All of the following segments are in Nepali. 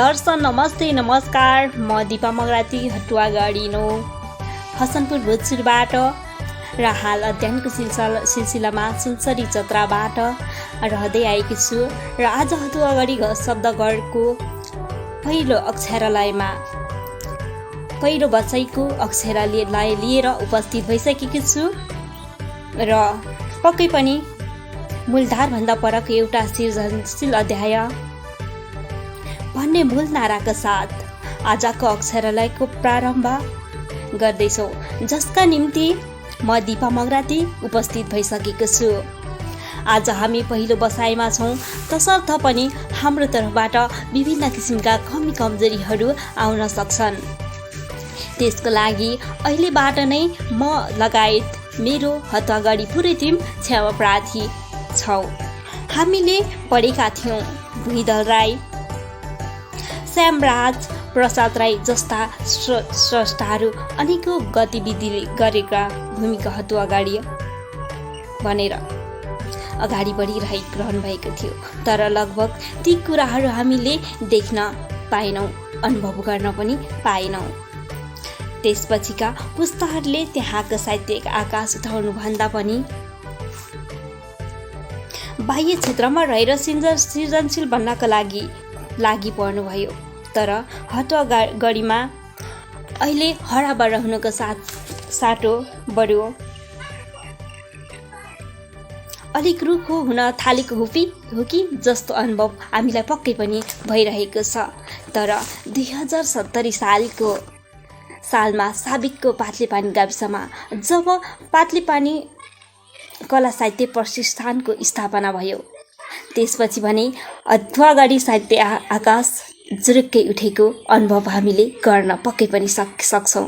दर्शन नमस्ते नमस्कार। म दिपा मगराती हटुवागढी 9 हसनपुर भोजपुरबाट र हाल अध्ययनको सिलसिलामा सुनसरी चत्राबाट रहँदै आएकी छु र आज हटुवागढी शब्दगढको पहिलो अक्षरालयमा पहिलो बसाइको अक्षरालय लिएर उपस्थित भइसकेकी छु र पक्कै पनि मूलधारभन्दा परको एउटा सृजनशील अध्याय भन्ने मूल नाराका साथ आजको अक्षरालयको प्रारम्भ गर्दैछौँ, जसका निम्ति म दिपा मगराती उपस्थित भइसकेको छु। आज हामी पहिलो बसाइमा छौँ, तसर्थ पनि हाम्रो तर्फबाट विभिन्न किसिमका कमी कमजोरीहरू आउन सक्छन्। त्यसको लागि अहिलेबाट नै म लगायत मेरो हतुवागढी पुरै टिम क्षमा प्रार्थी छौँ। हामीले पढेका थियौँ भुइँदल राई, श्यामराज प्रसाद राई जस्ता स्रष्टाहरू अनेकौं गतिविधि गरेका भूमिका हतुवागढी भनेर अगाडि बढिरहनु भएको थियो, तर लगभग ती कुराहरू हामीले देख्न पाएनौँ, अनुभव गर्न पनि पाएनौँ। त्यसपछिका पुस्ताहरूले त्यहाँको साहित्यिक आकाश उठाउनुभन्दा पनि बाह्य क्षेत्रमा रहेर सृजनशील बन्नका लागि पर्नुभयो। तर हतुवागढीमा अहिले हराबर हुनुको साटो बढ्यो, अलिक रुखो हुन थालेको हो कि जस्तो अनुभव हामीलाई पक्कै पनि भइरहेको छ। तर 2070 सालमा साबिकको पाटलेपानी गाविसमा जब पाटलेपानी कला साहित्य प्रतिष्ठानको स्थापना भयो, त्यसपछि भने हतुवागढी साहित्य आकाश जुरुक्कै उठेको अनुभव हामीले गर्न पक्कै पनि सक्छौँ।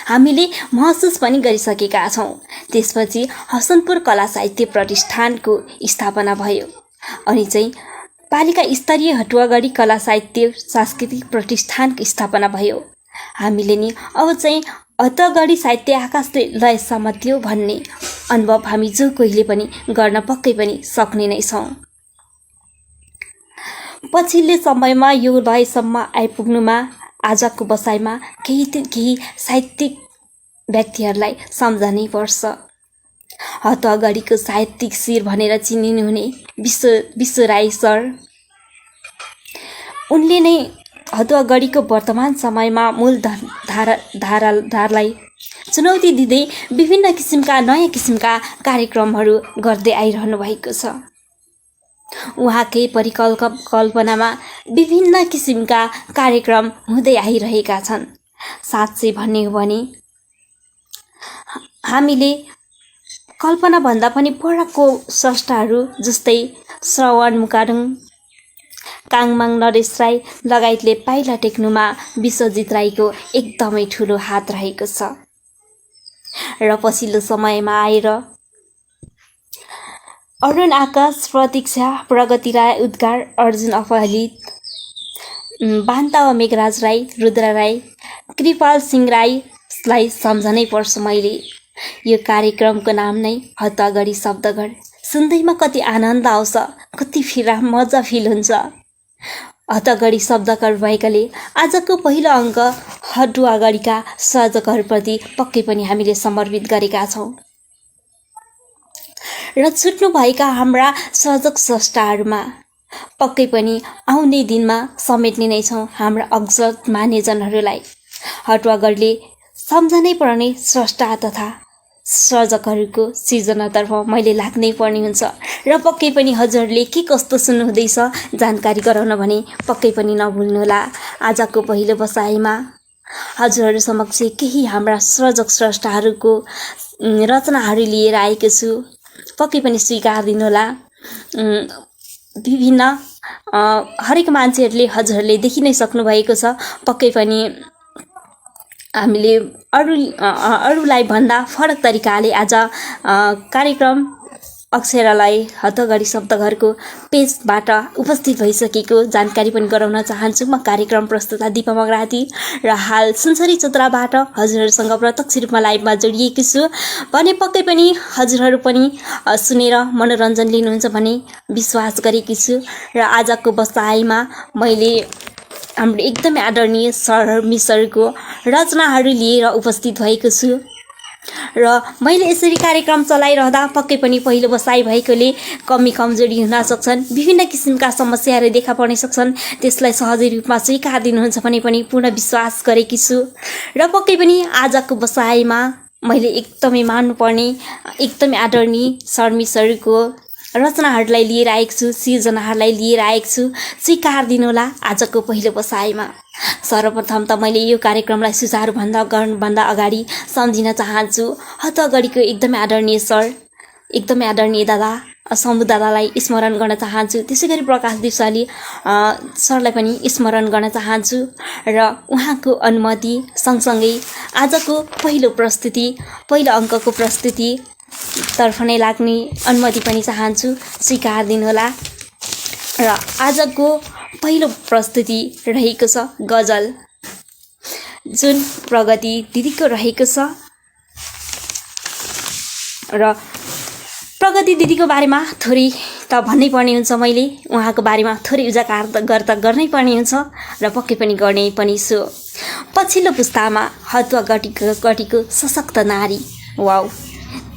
हामीले महसुस पनि गरिसकेका छौँ। त्यसपछि हसनपुर कला साहित्य प्रतिष्ठानको स्थापना भयो अनि चाहिँ पालिका स्तरीय हतुवागढी कला साहित्य सांस्कृतिक प्रतिष्ठानको स्थापना भयो। हामीले नि अब चाहिँ हतुवागढी साहित्य आकाशले लय समात्यो भन्ने अनुभव हामी जो कोहीले पनि गर्न पक्कै पनि सक्ने नै छौँ। पछिल्लो समयमा यो लयसम्म आइपुग्नुमा आजको बसाइमा केही साहित्यिक व्यक्तिहरूलाई सम्झनै पर्छ। हतुवागढीको साहित्यिक शिर भनेर चिनिनुहुने विश्व राई सर, उनले नै हतुवागढीको वर्तमान समयमा मूल धारालाई चुनौती दिँदै विभिन्न किसिमका नयाँ किसिमका कार्यक्रमहरू गर्दै आइरहनु भएको छ। उहाँकै परिकल्पनामा विभिन्न किसिमका कार्यक्रम हुँदै आइरहेका छन्। साँच्चै भन्ने हो भने हामीले कल्पनाभन्दा पनि परको स्रष्टाहरू जस्तै श्रवण मुकारुङ, काङमाङ नरेश राई लगायतले पाइला टेक्नुमा विश्वजित राईको एकदमै ठुलो हात रहेको छ। र पछिल्लो समयमा आएर अरुण आकाश, प्रतीक्षा, प्रगति राई, उद्गार, अर्जुन अपहलित, बान्तावा मेघराज राई, रुद्र राई, कृपाल सिंह राईलाई सम्झनै पर्छ मैले। यो कार्यक्रमको नाम नै हतुवागढी शब्दगढ। सुन्दैमा कति आनन्द आउँछ, कति मजा फिल हुन्छ। हतुवागढी शब्दगढ भएकाले आजको पहिलो अङ्क हतुवागढीका सर्जकहरूप्रति पक्कै पनि हामीले समर्पित गरेका छौँ र छुट्नुभएका हाम्रा सर्जक स्रष्टाहरूमा पक्कै पनि आउने दिनमा समेट्ने नै छौँ हाम्रा अग्रज मान्यजनहरूलाई। हतुवागढीले सम्झनै पर्ने स्रष्टा तथा सर्जकहरूको सिर्जनातर्फ मैले लाग्नै पर्ने हुन्छ र पक्कै पनि हजुरहरूले के कस्तो सुन्नुहुँदैछ जानकारी गराउन भने पक्कै पनि नभुल्नुहोला। आजको पहिलो बसाइमा हजुरहरू समक्ष केही हाम्रा सर्जक स्रष्टाहरूको रचनाहरू लिएर आएको छु, पक्कै पनि स्वीकार दिनुहोला। विभिन्न हरेक मान्छेहरूले हजुरहरूले देखि नै सक्नुभएको छ, पक्कै पनि हामीले अरूलाई भन्दा फरक तरिकाले आज कार्यक्रम अक्षरालय हतुवागढी शब्दगढको पेजबाट उपस्थित भइसकेको जानकारी पनि गराउन चाहन्छु। म कार्यक्रम प्रस्तुता दिपा मगराती र हाल सुनसरी चत्राबाट हजुरहरूसँग प्रत्यक्ष रूपमा लाइभमा जोडिएको छु भने पक्कै पनि हजुरहरू पनि सुनेर मनोरञ्जन लिनुहुन्छ भन्ने विश्वास गरेकी छु। र आजको बसाइमा मैले हाम्रो एकदमै आदरणीय सर मिसहरूको रचनाहरू लिएर उपस्थित भएको छु र मैले यसरी कार्यक्रम चलाइरहँदा पक्कै पनि पहिलो बसाइ भएकोले कमी कमजोरी हुन सक्छन्, विभिन्न किसिमका समस्याहरू देखा पर्न सक्छन्। त्यसलाई सहजै रूपमा स्वीकार दिनुहुन्छ भने पनि पूर्ण विश्वास गरेकी छु र पक्कै पनि आजको बसाइमा मैले एकदमै मान्नुपर्ने एकदमै आदरणीय सर मिसहरूको रचनाहरूलाई लिएर आएको छु, सिर्जनाहरूलाई लिएर आएको छु। स्वीकार दिनुहोला आजको पहिलो बसाइमा। सर्वप्रथम त मैले यो कार्यक्रमलाई सुचारू गर्नुभन्दा अगाडि सम्झिन चाहन्छु हतगढीको एकदमै आदरणीय सर, एकदमै आदरणीय दादा शम्भु दादालाई स्मरण गर्न चाहन्छु। त्यसै गरी प्रकाश दिपसाली सरलाई पनि स्मरण गर्न चाहन्छु र उहाँको अनुमति सँगसँगै आजको पहिलो अङ्कको प्रस्तुति तर्फ नै लाग्ने अनुमति पनि चाहन्छु, स्वीकार दिनुहोला। र आजको पहिलो प्रस्तुति रहेको छ गजल, जुन प्रगति दिदीको रहेको छ। र प्रगति दिदीको बारेमा थोरै त भन्नै पर्ने हुन्छ, मैले उहाँको बारेमा थोरै उजागर गर्नै पर्ने हुन्छ र पक्कै पनि गर्ने पनि छु। पछिल्लो पुस्तामा हतुवा गटीको सशक्त नारी, वाउ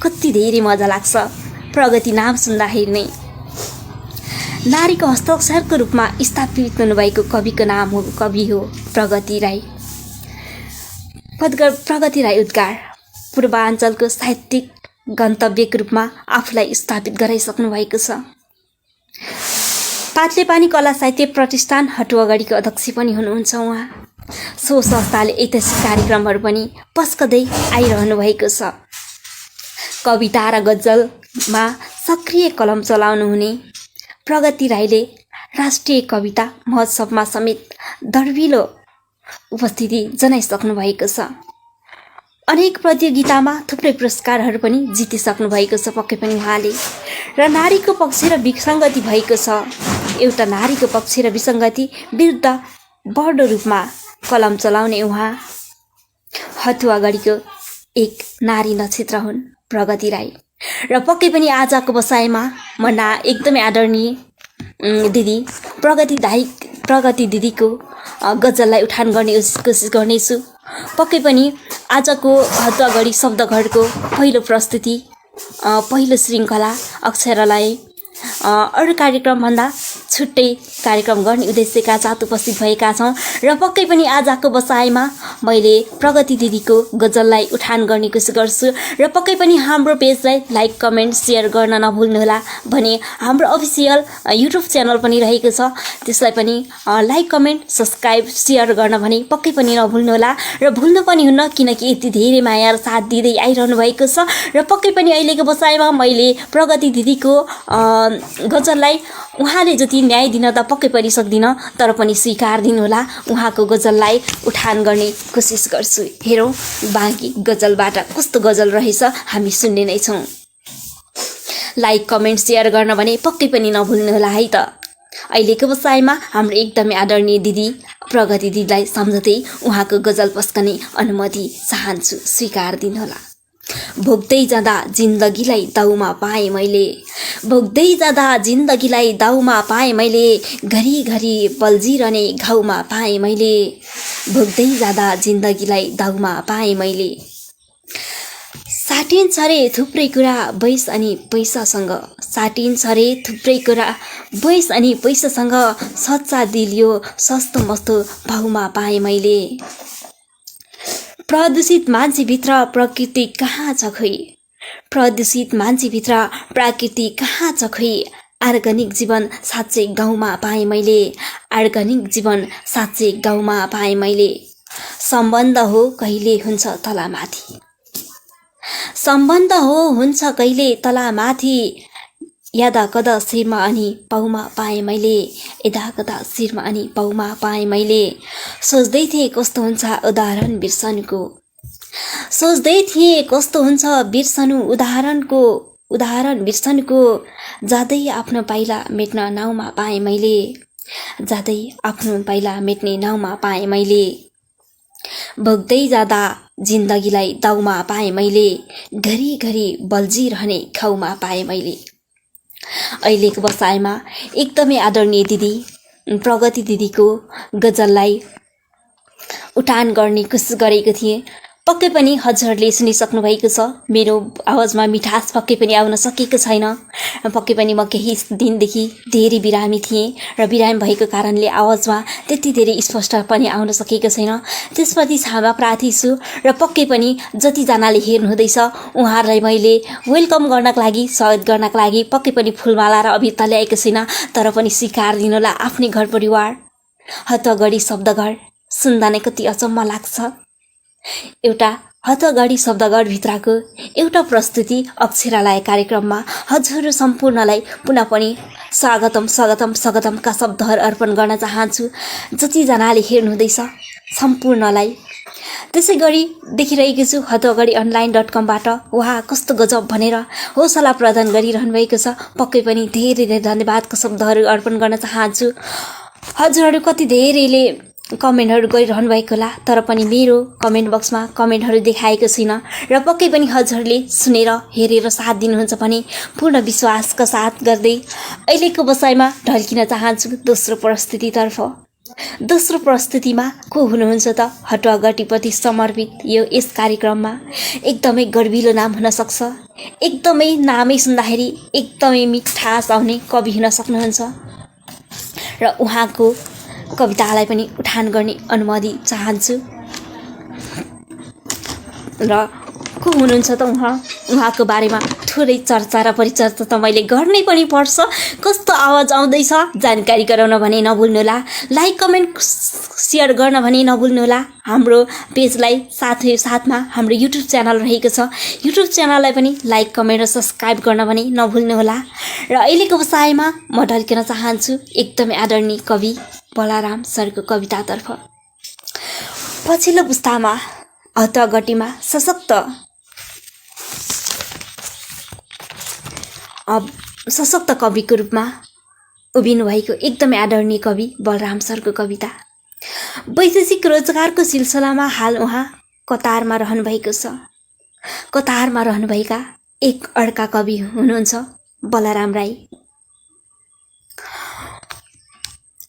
कति धेरै मजा लाग्छ प्रगति नाम सुन्दाखेरि नै। नारीको हस्ताक्षरको रूपमा स्थापित हुनुभएको कवि हो प्रगति राई। प्रगति राई उद्गार पूर्वाञ्चलको साहित्यिक गन्तव्यको रूपमा आफूलाई स्थापित गराइसक्नु भएको छ। पातलेपानी कला साहित्य प्रतिष्ठान हटुवागढीको अध्यक्ष पनि हुनुहुन्छ उहाँ। सो संस्थाले ऐतिहासिक कार्यक्रमहरू पनि पस्कदै आइरहनु भएको छ। कविता र गजलमा सक्रिय कलम चलाउनु हुने प्रगति राईले राष्ट्रिय कविता महोत्सवमा समेत दर्विलो उपस्थिति जनाइसक्नु भएको छ। अनेक प्रतियोगितामा थुप्रै पुरस्कारहरू पनि जितिसक्नु भएको छ पक्कै पनि उहाँले। र नारीको पक्ष र विसङ्गति भएको छ। एउटा नारीको पक्ष र विसङ्गति विरुद्ध बढ्दो रूपमा कलम चलाउने उहाँ हतुवागढीको एक नारी नक्षत्र हुन् प्रगति राई। र पक्कै पनि आजको बसाइमा म एकदमै आदरणीय दिदी प्रगति दिदीको गजललाई उठान गर्ने कोसिस गर्नेछु। पक्कै पनि आजको हतुवागढी शब्दघरको पहिलो प्रस्तुति, पहिलो श्रृङ्खला अक्षरलाई अरू कार्यक्रमभन्दा छुट्टै कार्यक्रम गर्ने उद्देश्यका साथ उपस्थित भएका छौँ। र पक्कै पनि आजको बसाइमा मैले प्रगति दिदीको गजललाई उठान गर्ने कोसिस गर्छु। र पक्कै पनि हाम्रो पेजलाई लाइक कमेन्ट सेयर गर्न नभुल्नुहोला भने हाम्रो अफिसियल युट्युब च्यानल पनि रहेको छ, त्यसलाई पनि लाइक कमेन्ट सब्सक्राइब सेयर गर्न भने पक्कै पनि नभुल्नुहोला। र भुल्नु पनि हुन्न, किनकि यति धेरै माया र साथ दिँदै आइरहनु भएको छ। र पक्कै पनि अहिलेको बसाइमा मैले प्रगति दिदीको गजललाई उहाँले जति न्याय दिन त पक्कै पनि सक्दिनँ, तर पनि स्वीकार दिनुहोला, उहाँको गजललाई उठान गर्ने कोसिस गर्छु। हेरौँ बाँकी गजलबाट कस्तो गजल रहेछ, हामी सुन्ने नै छौँ। लाइक कमेन्ट सेयर गर्न भने पक्कै पनि नभुल्नुहोला है त। अहिलेको बसाइमा हाम्रो एकदमै आदरणीय दिदी प्रगति दिदीलाई सम्झँदै उहाँको गजल पस्कने अनुमति चाहन्छु, स्वीकार दिनुहोला। भोग्दै जाँदा जिन्दगीलाई दाउमा पाएँ मैले, भोग्दै जाँदा जिन्दगीलाई दाउमा पाएँ मैले, घरिघरि बल्झिरहने घाउमा पाएँ मैले, भोग्दै जाँदा जिन्दगीलाई दाउमा पाएँ मैले। साटिन्छ रे थुप्रै कुरा वयस अनि पैसासँग, साटिन्छ रे थुप्रै कुरा वयस अनि पैसासँग, सच्चा दिल यो सस्तो मस्तो भाउमा पाएँ मैले। प्रदूषित मान्छेभित्र प्रकृति कहाँ छ खोइ, प्रदूषित मान्छेभित्र प्रकृति कहाँ छ खोइ, अर्ग्यानिक जीवन साँच्चै गाउँमा पाएँ मैले, अर्ग्यानिक जीवन साँच्चै गाउँमा पाएँ मैले। सम्बन्ध हो कहिले हुन्छ तलमाथि, सम्बन्ध हुन्छ कहिले तलमाथि, यादा कदा शिरमा अनि पाउमा पाएँ मैले, यदा कदा शिरमा अनि पाउमा पाएँ मैले। सोच्दै थिएँ कस्तो हुन्छ उदाहरण बिर्सनुको, सोच्दै थिएँ कस्तो हुन्छ बिर्सनु उदाहरण बिर्सनुको, जाँदै आफ्नो पाइला मेट्न नाउँमा पाएँ मैले, जाँदै आफ्नो पाइला मेट्ने नाउँमा पाएँ मैले। भोग्दै जाँदा जिन्दगीलाई दाउमा पाएँ मैले, घरिघरि बल्झिरहने खाउमा पाएँ मैले। अहिलेको बसाइमा एकदमै आदरणीय दिदी प्रगति दिदीको गजललाई उठान गर्ने कोसिस गरेको थिएँ। पक्कै पनि हजुरहरूले सुनिसक्नु भएको छ। मेरो आवाजमा मिठास पक्कै पनि आउन सकेको छैन। पक्कै पनि म केही दिनदेखि धेरै बिरामी थिएँ र बिरामी भएको कारणले आवाजमा त्यति धेरै स्पष्ट पनि आउन सकेको छैन। त्यसप्रति क्षमा प्रार्थी छु र पक्कै पनि जतिजनाले हेर्नुहुँदैछ उहाँहरूलाई मैले वेलकम गर्नको लागि, स्वागत गर्नको लागि पक्कै पनि फुलमाला र अभियन्ता ल्याएको छैन, तर पनि स्वीकार दिनुहोला आफ्नै घर परिवार। हतगढी शब्दघर सुन्दा नै कति अचम्म लाग्छ। एउटा हतगढी शब्दघरभित्रको एउटा प्रस्तुति अक्षरालय कार्यक्रममा हजुर सम्पूर्णलाई पुनः पनि स्वागतम स्वागतम स्वागतमका शब्दहरू अर्पण गर्न चाहन्छु। जतिजनाले हेर्नुहुँदैछ सम्पूर्णलाई। त्यसै गरी देखिरहेको छु हतगढी online.com-बाट उहाँ कस्तो गजब भनेर हौसला प्रदान गरिरहनु भएको छ। पक्कै पनि धेरै धेरै धन्यवादका शब्दहरू अर्पण गर्न चाहन्छु। हजुरहरू कति धेरैले कमेन्टहरू गरिरहनु भएको होला, तर पनि मेरो कमेन्ट बक्समा कमेन्टहरू देखाएको छैन र पक्कै पनि हजुरहरूले सुनेर हेरेर साथ दिनुहुन्छ भने पूर्ण विश्वासका साथ गर्दै अहिलेको बसाइमा ढल्किन चाहन्छु दोस्रो प्रस्तुतितर्फ। दोस्रो प्रस्तुतिमा को हुनुहुन्छ त हतगढीप्रति समर्पित यस कार्यक्रममा एकदमै गर्विलो नाम हुन सक्छ। एकदमै नामै सुन्दाखेरि एकदमै मिठास आउने कवि हुन सक्नुहुन्छ र उहाँको कवितालाई पनि उठान गर्ने अनुमति चाहन्छु। र को हुनुहुन्छ त उहाँको बारेमा थोरै चर्चा र परिचर्चा त मैले गर्नै पनि पर्छ। कस्तो आवाज आउँदैछ जानकारी गराउन भने नभुल्नुहोला। लाइक कमेन्ट सेयर गर्न भने नभुल्नुहोला। हाम्रो पेजलाई साथमा हाम्रो युट्युब च्यानल रहेको छ, युट्युब च्यानललाई पनि लाइक कमेन्ट र सब्सक्राइब गर्न भने नभुल्नुहोला। र अहिलेको बसाइमा म ढल्किन चाहन्छु एकदमै आदरणीय कवि बलराम सरको कवितातर्फ। पछिल्लो पुस्तामा हतगढीमा सशक्त कविको रूपमा उभिनु भएको एकदमै आदरणीय कवि बलराम सरको कविता। वैदेशिक रोजगारको सिलसिलामा हाल उहाँ कतारमा रहनुभएको छ। कतारमा रहनुभएका एक अर्का कवि हुनुहुन्छ बलराम राई।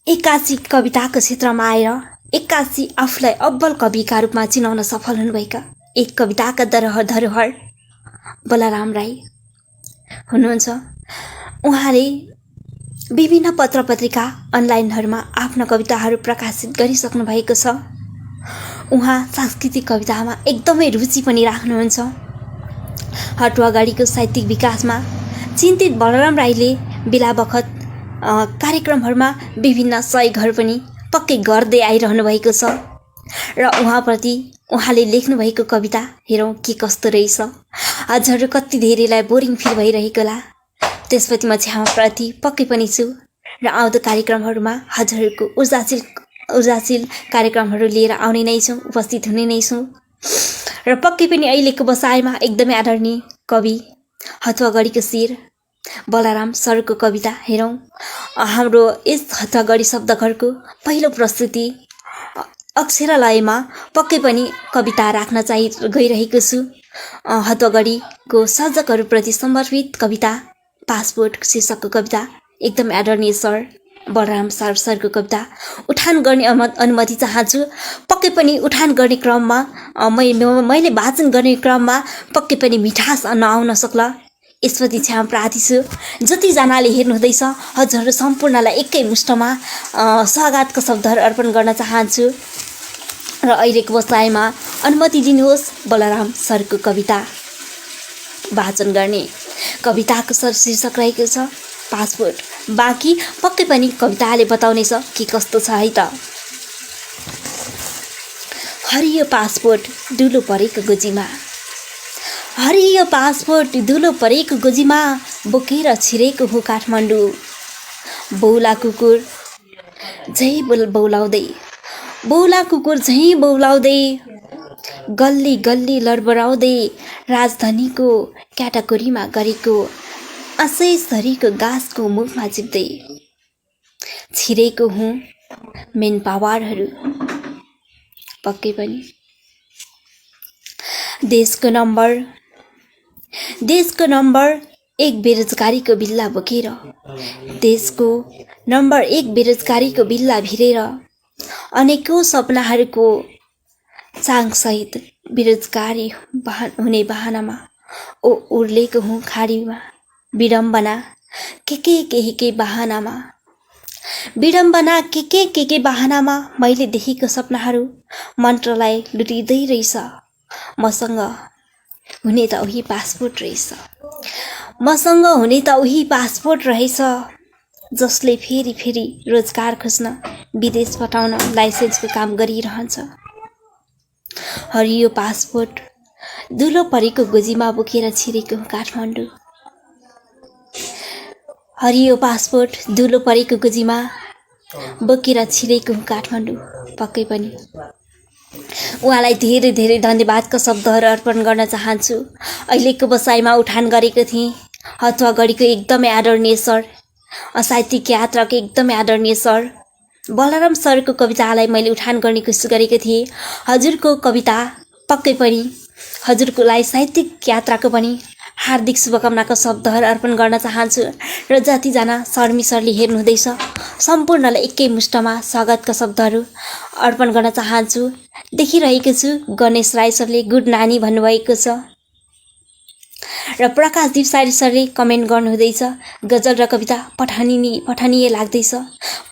एक्कासी कविताको क्षेत्रमा आएर एक्कासी आफूलाई अब्बल कविका रूपमा चिनाउन सफल हुनुभएका एक कविताका धरोहर बलराम राई हुनुहुन्छ। उहाँले विभिन्न पत्र पत्रिका अनलाइनहरूमा आफ्ना कविताहरू प्रकाशित गरिसक्नु भएको छ। उहाँ सांस्कृतिक कवितामा एकदमै रुचि पनि राख्नुहुन्छ। हतगढीको साहित्यिक विकासमा चिन्तित बलराम राईले बेला बखत कार्यक्रमहरूमा विभिन्न सहयोगहरू पनि पक्कै गर्दै आइरहनु भएको छ र उहाँप्रति उहाँले लेख्नुभएको कविता हेरौँ के कस्तो रहेछ। हजुरहरू कति धेरैलाई बोरिङ फिल भइरहेको होला, त्यसपछि म क्षमाप्रति पक्कै पनि छु र आउँदो कार्यक्रमहरूमा हजुरहरूको ऊर्जाशील कार्यक्रमहरू लिएर आउने नै छौँ, उपस्थित हुने नै छौँ। र पक्कै पनि अहिलेको बसाइमा एकदमै आदरणीय कवि हतगढीको शिर बलराम सरको कविता हेरौँ। हाम्रो यस हतगढी शब्दघरको पहिलो प्रस्तुति अक्षरालयमा पक्कै पनि कविता राख्न गइरहेको छु। हतगढीको सर्जकहरूप्रति समर्पित कविता पासपोर्ट शीर्षकको कविता एकदमै आदरणीय सर बलराम सरको कविता उठान गर्ने अनुमति चाहन्छु। पक्कै पनि उठान गर्ने क्रममा मैले वाचन गर्ने क्रममा पक्कै पनि मिठास नआउन सक्ला, यसप्रति क्षमा प्रार्थी छु। जतिजनाले हेर्नुहुँदैछ हजुरहरू सम्पूर्णलाई एकै मुष्टमा स्वागतका शब्दहरू अर्पण गर्न चाहन्छु र अहिलेको बसाइमा अनुमति दिनुहोस् बलराम सरको कविता वाचन गर्ने। कविताको शीर्षक रहेको छ पासपोर्ट। बाँकी पक्कै पनि कविताले बताउनेछ के कस्तो छ है त। हरियो पासपोर्ट दुलो परेको गोजीमा, हरियो पासपोर्ट दुलो परेको गोजीमा बोकेर छिरेको हो काठमाडौँ। बौला कुकुर झै बौलाउँदै गल्ली गल्ली लडबडाउँदै राजधानीको क्याटागोरीमा गरेको आशैसरीको गाँसको मुखमा चिप्दै छिरेको हुँ मेन पावरहरू। पक्कै पनि देशको नम्बर एक बेरोजगारीको बिल्ला बोकेर, देशको नम्बर 1 बेरोजगारीको बिल्ला भिरेर, अनेकौं सपनाहरूको चाङसहित बेरोजगारी हुने बहानामा उर्लेको हुँ खाडीमा। विडम्बना के बहानामा, विडम्बना के बहानामा मैले देखेको सपनाहरू मन्त्रलाई लुटिँदै रहेछ। मसँग हुने त उही पासपोर्ट रहेछ, मसँग हुने त उही पासपोर्ट रहेछ, जसले फेरि फेरि रोजगार खोज्न विदेश पठाउन लाइसेन्सको काम गरिरहन्छ। हरियो पासपोर्ट धुलो परेको गोजीमा बोकेर छिरेको काठमाडौँ। हरियो पासपोर्ट धुलो परेको गोजीमा बोकेर छिरेको काठमाडौँ। पक्कै पनि उहाँलाई धेरै धेरै धन्यवादका शब्दहरू अर्पण गर्न चाहन्छु। अहिलेको बसाइमा उठान गरेको थिएँ हथुवागढीको एकदमै आदरणीय सर, साहित्यिक यात्राको एकदमै आदरणीय सर बलराम सरको कवितालाई मैले उठान गर्ने कोसिस गरेको थिएँ। हजुरको कविता पक्कै पनि हजुरको लागि साहित्यिक यात्राको पनि हार्दिक शुभकामनाका शब्दहरू अर्पण गर्न चाहन्छु। र जतिजना शर्मी सरले हेर्नुहुँदैछ सम्पूर्णलाई एकै मुष्टमा स्वागतका शब्दहरू अर्पण गर्न चाहन्छु। देखिरहेको छु गणेश राई सरले गुड नानी भन्नुभएको छ र प्रकाश दिपसारी सरले कमेन्ट गर्नुहुँदैछ गजल र कविता पठनीय लाग्दैछ।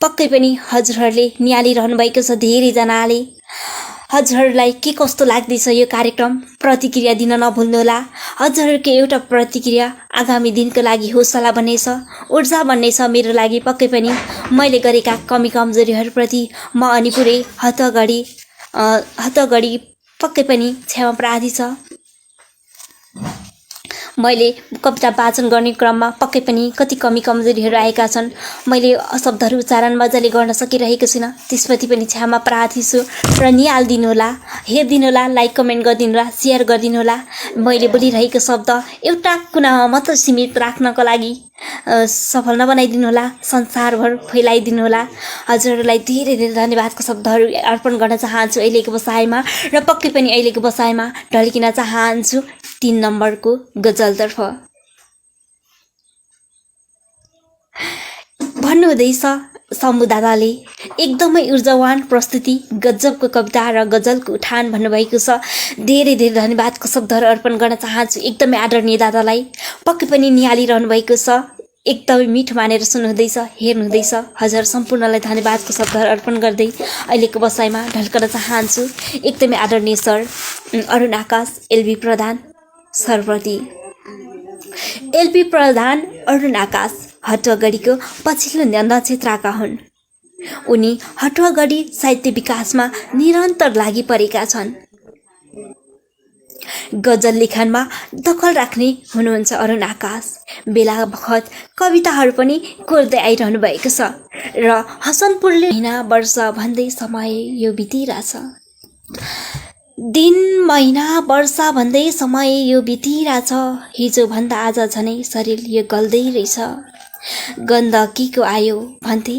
पक्कै पनि हजुरहरूले निहालिरहनु भएको छ धेरैजनाले। हजुरहरूलाई के कस्तो लाग्दैछ यो कार्यक्रम प्रतिक्रिया दिन नभुल्नुहोला। हजुरहरूको एउटा प्रतिक्रिया आगामी दिनको लागि हौसला बन्नेछ, ऊर्जा बन्नेछ मेरो लागि। पक्कै पनि मैले गरेका कमी कमजोरीहरूप्रति म अनि पुरै हतगढी पक्कै पनि क्षमा प्रार्थी छ। मैले कविता वाचन गर्ने क्रममा पक्कै पनि कति कमी कमजोरीहरू आएका छन्। मैले शब्दहरू उच्चारण मजाले गर्न सकिरहेको छुइनँ, त्यसप्रति पनि क्षमा प्रार्थी छु र निहालिदिनुहोला, हेरिदिनुहोला, लाइक कमेन्ट गरिदिनुहोला, सेयर गरिदिनुहोला। मैले बोलिरहेको शब्द एउटा कुनामा मात्र सीमित राख्नको लागि सफल नबनाइदिनुहोला, संसारभर फैलाइदिनुहोला। हजुरहरूलाई धेरै धेरै धन्यवादका शब्दहरू अर्पण गर्न चाहन्छु अहिलेको बसाइमा र पक्कै पनि अहिलेको बसाइमा ढल्किन चाहन्छु 3 नम्बरको गजलतर्फ। भन्नुहुँदैछ शम्भु दादाले एकदमै ऊर्जावान प्रस्तुति, गजबको कविता र गजलको उठान भन्नुभएको छ। धेरै धेरै धन्यवादको शब्दहरू अर्पण गर्न चाहन्छु एकदमै आदरणीय दादालाई। पक्कै पनि निहालिरहनु भएको छ, एकदमै मिठो मानेर सुन्नुहुँदैछ, हेर्नुहुँदैछ। हजुर सम्पूर्णलाई धन्यवादको शब्दहरू अर्पण गर्दै अहिलेको बसाइमा ढल्कन चाहन्छु एकदमै आदरणीय सर अरुण आकाश एलबी प्रधान सरप्रति। एलबी प्रधान अरुण आकाश हटुवागढीको पछिल्लो नक्षत्रका हुन्। उनी हटुवागढी साहित्य विकासमा निरन्तर लागि परेका छन्। गजल लेखनमा दखल राख्ने हुनुहुन्छ अरुण आकाश। बेला बखत कविताहरू पनि कोर्दै आइरहनु भएको छ र हसनपुरले महिना वर्ष भन्दै समय यो बितिरहेछ। दिन महिना वर्ष भन्दै समय यो बितिरहेछ। हिजो भन्दा आज झनै शरीर यो गल्दै रहेछ। गण्डकीको आयो भन्दै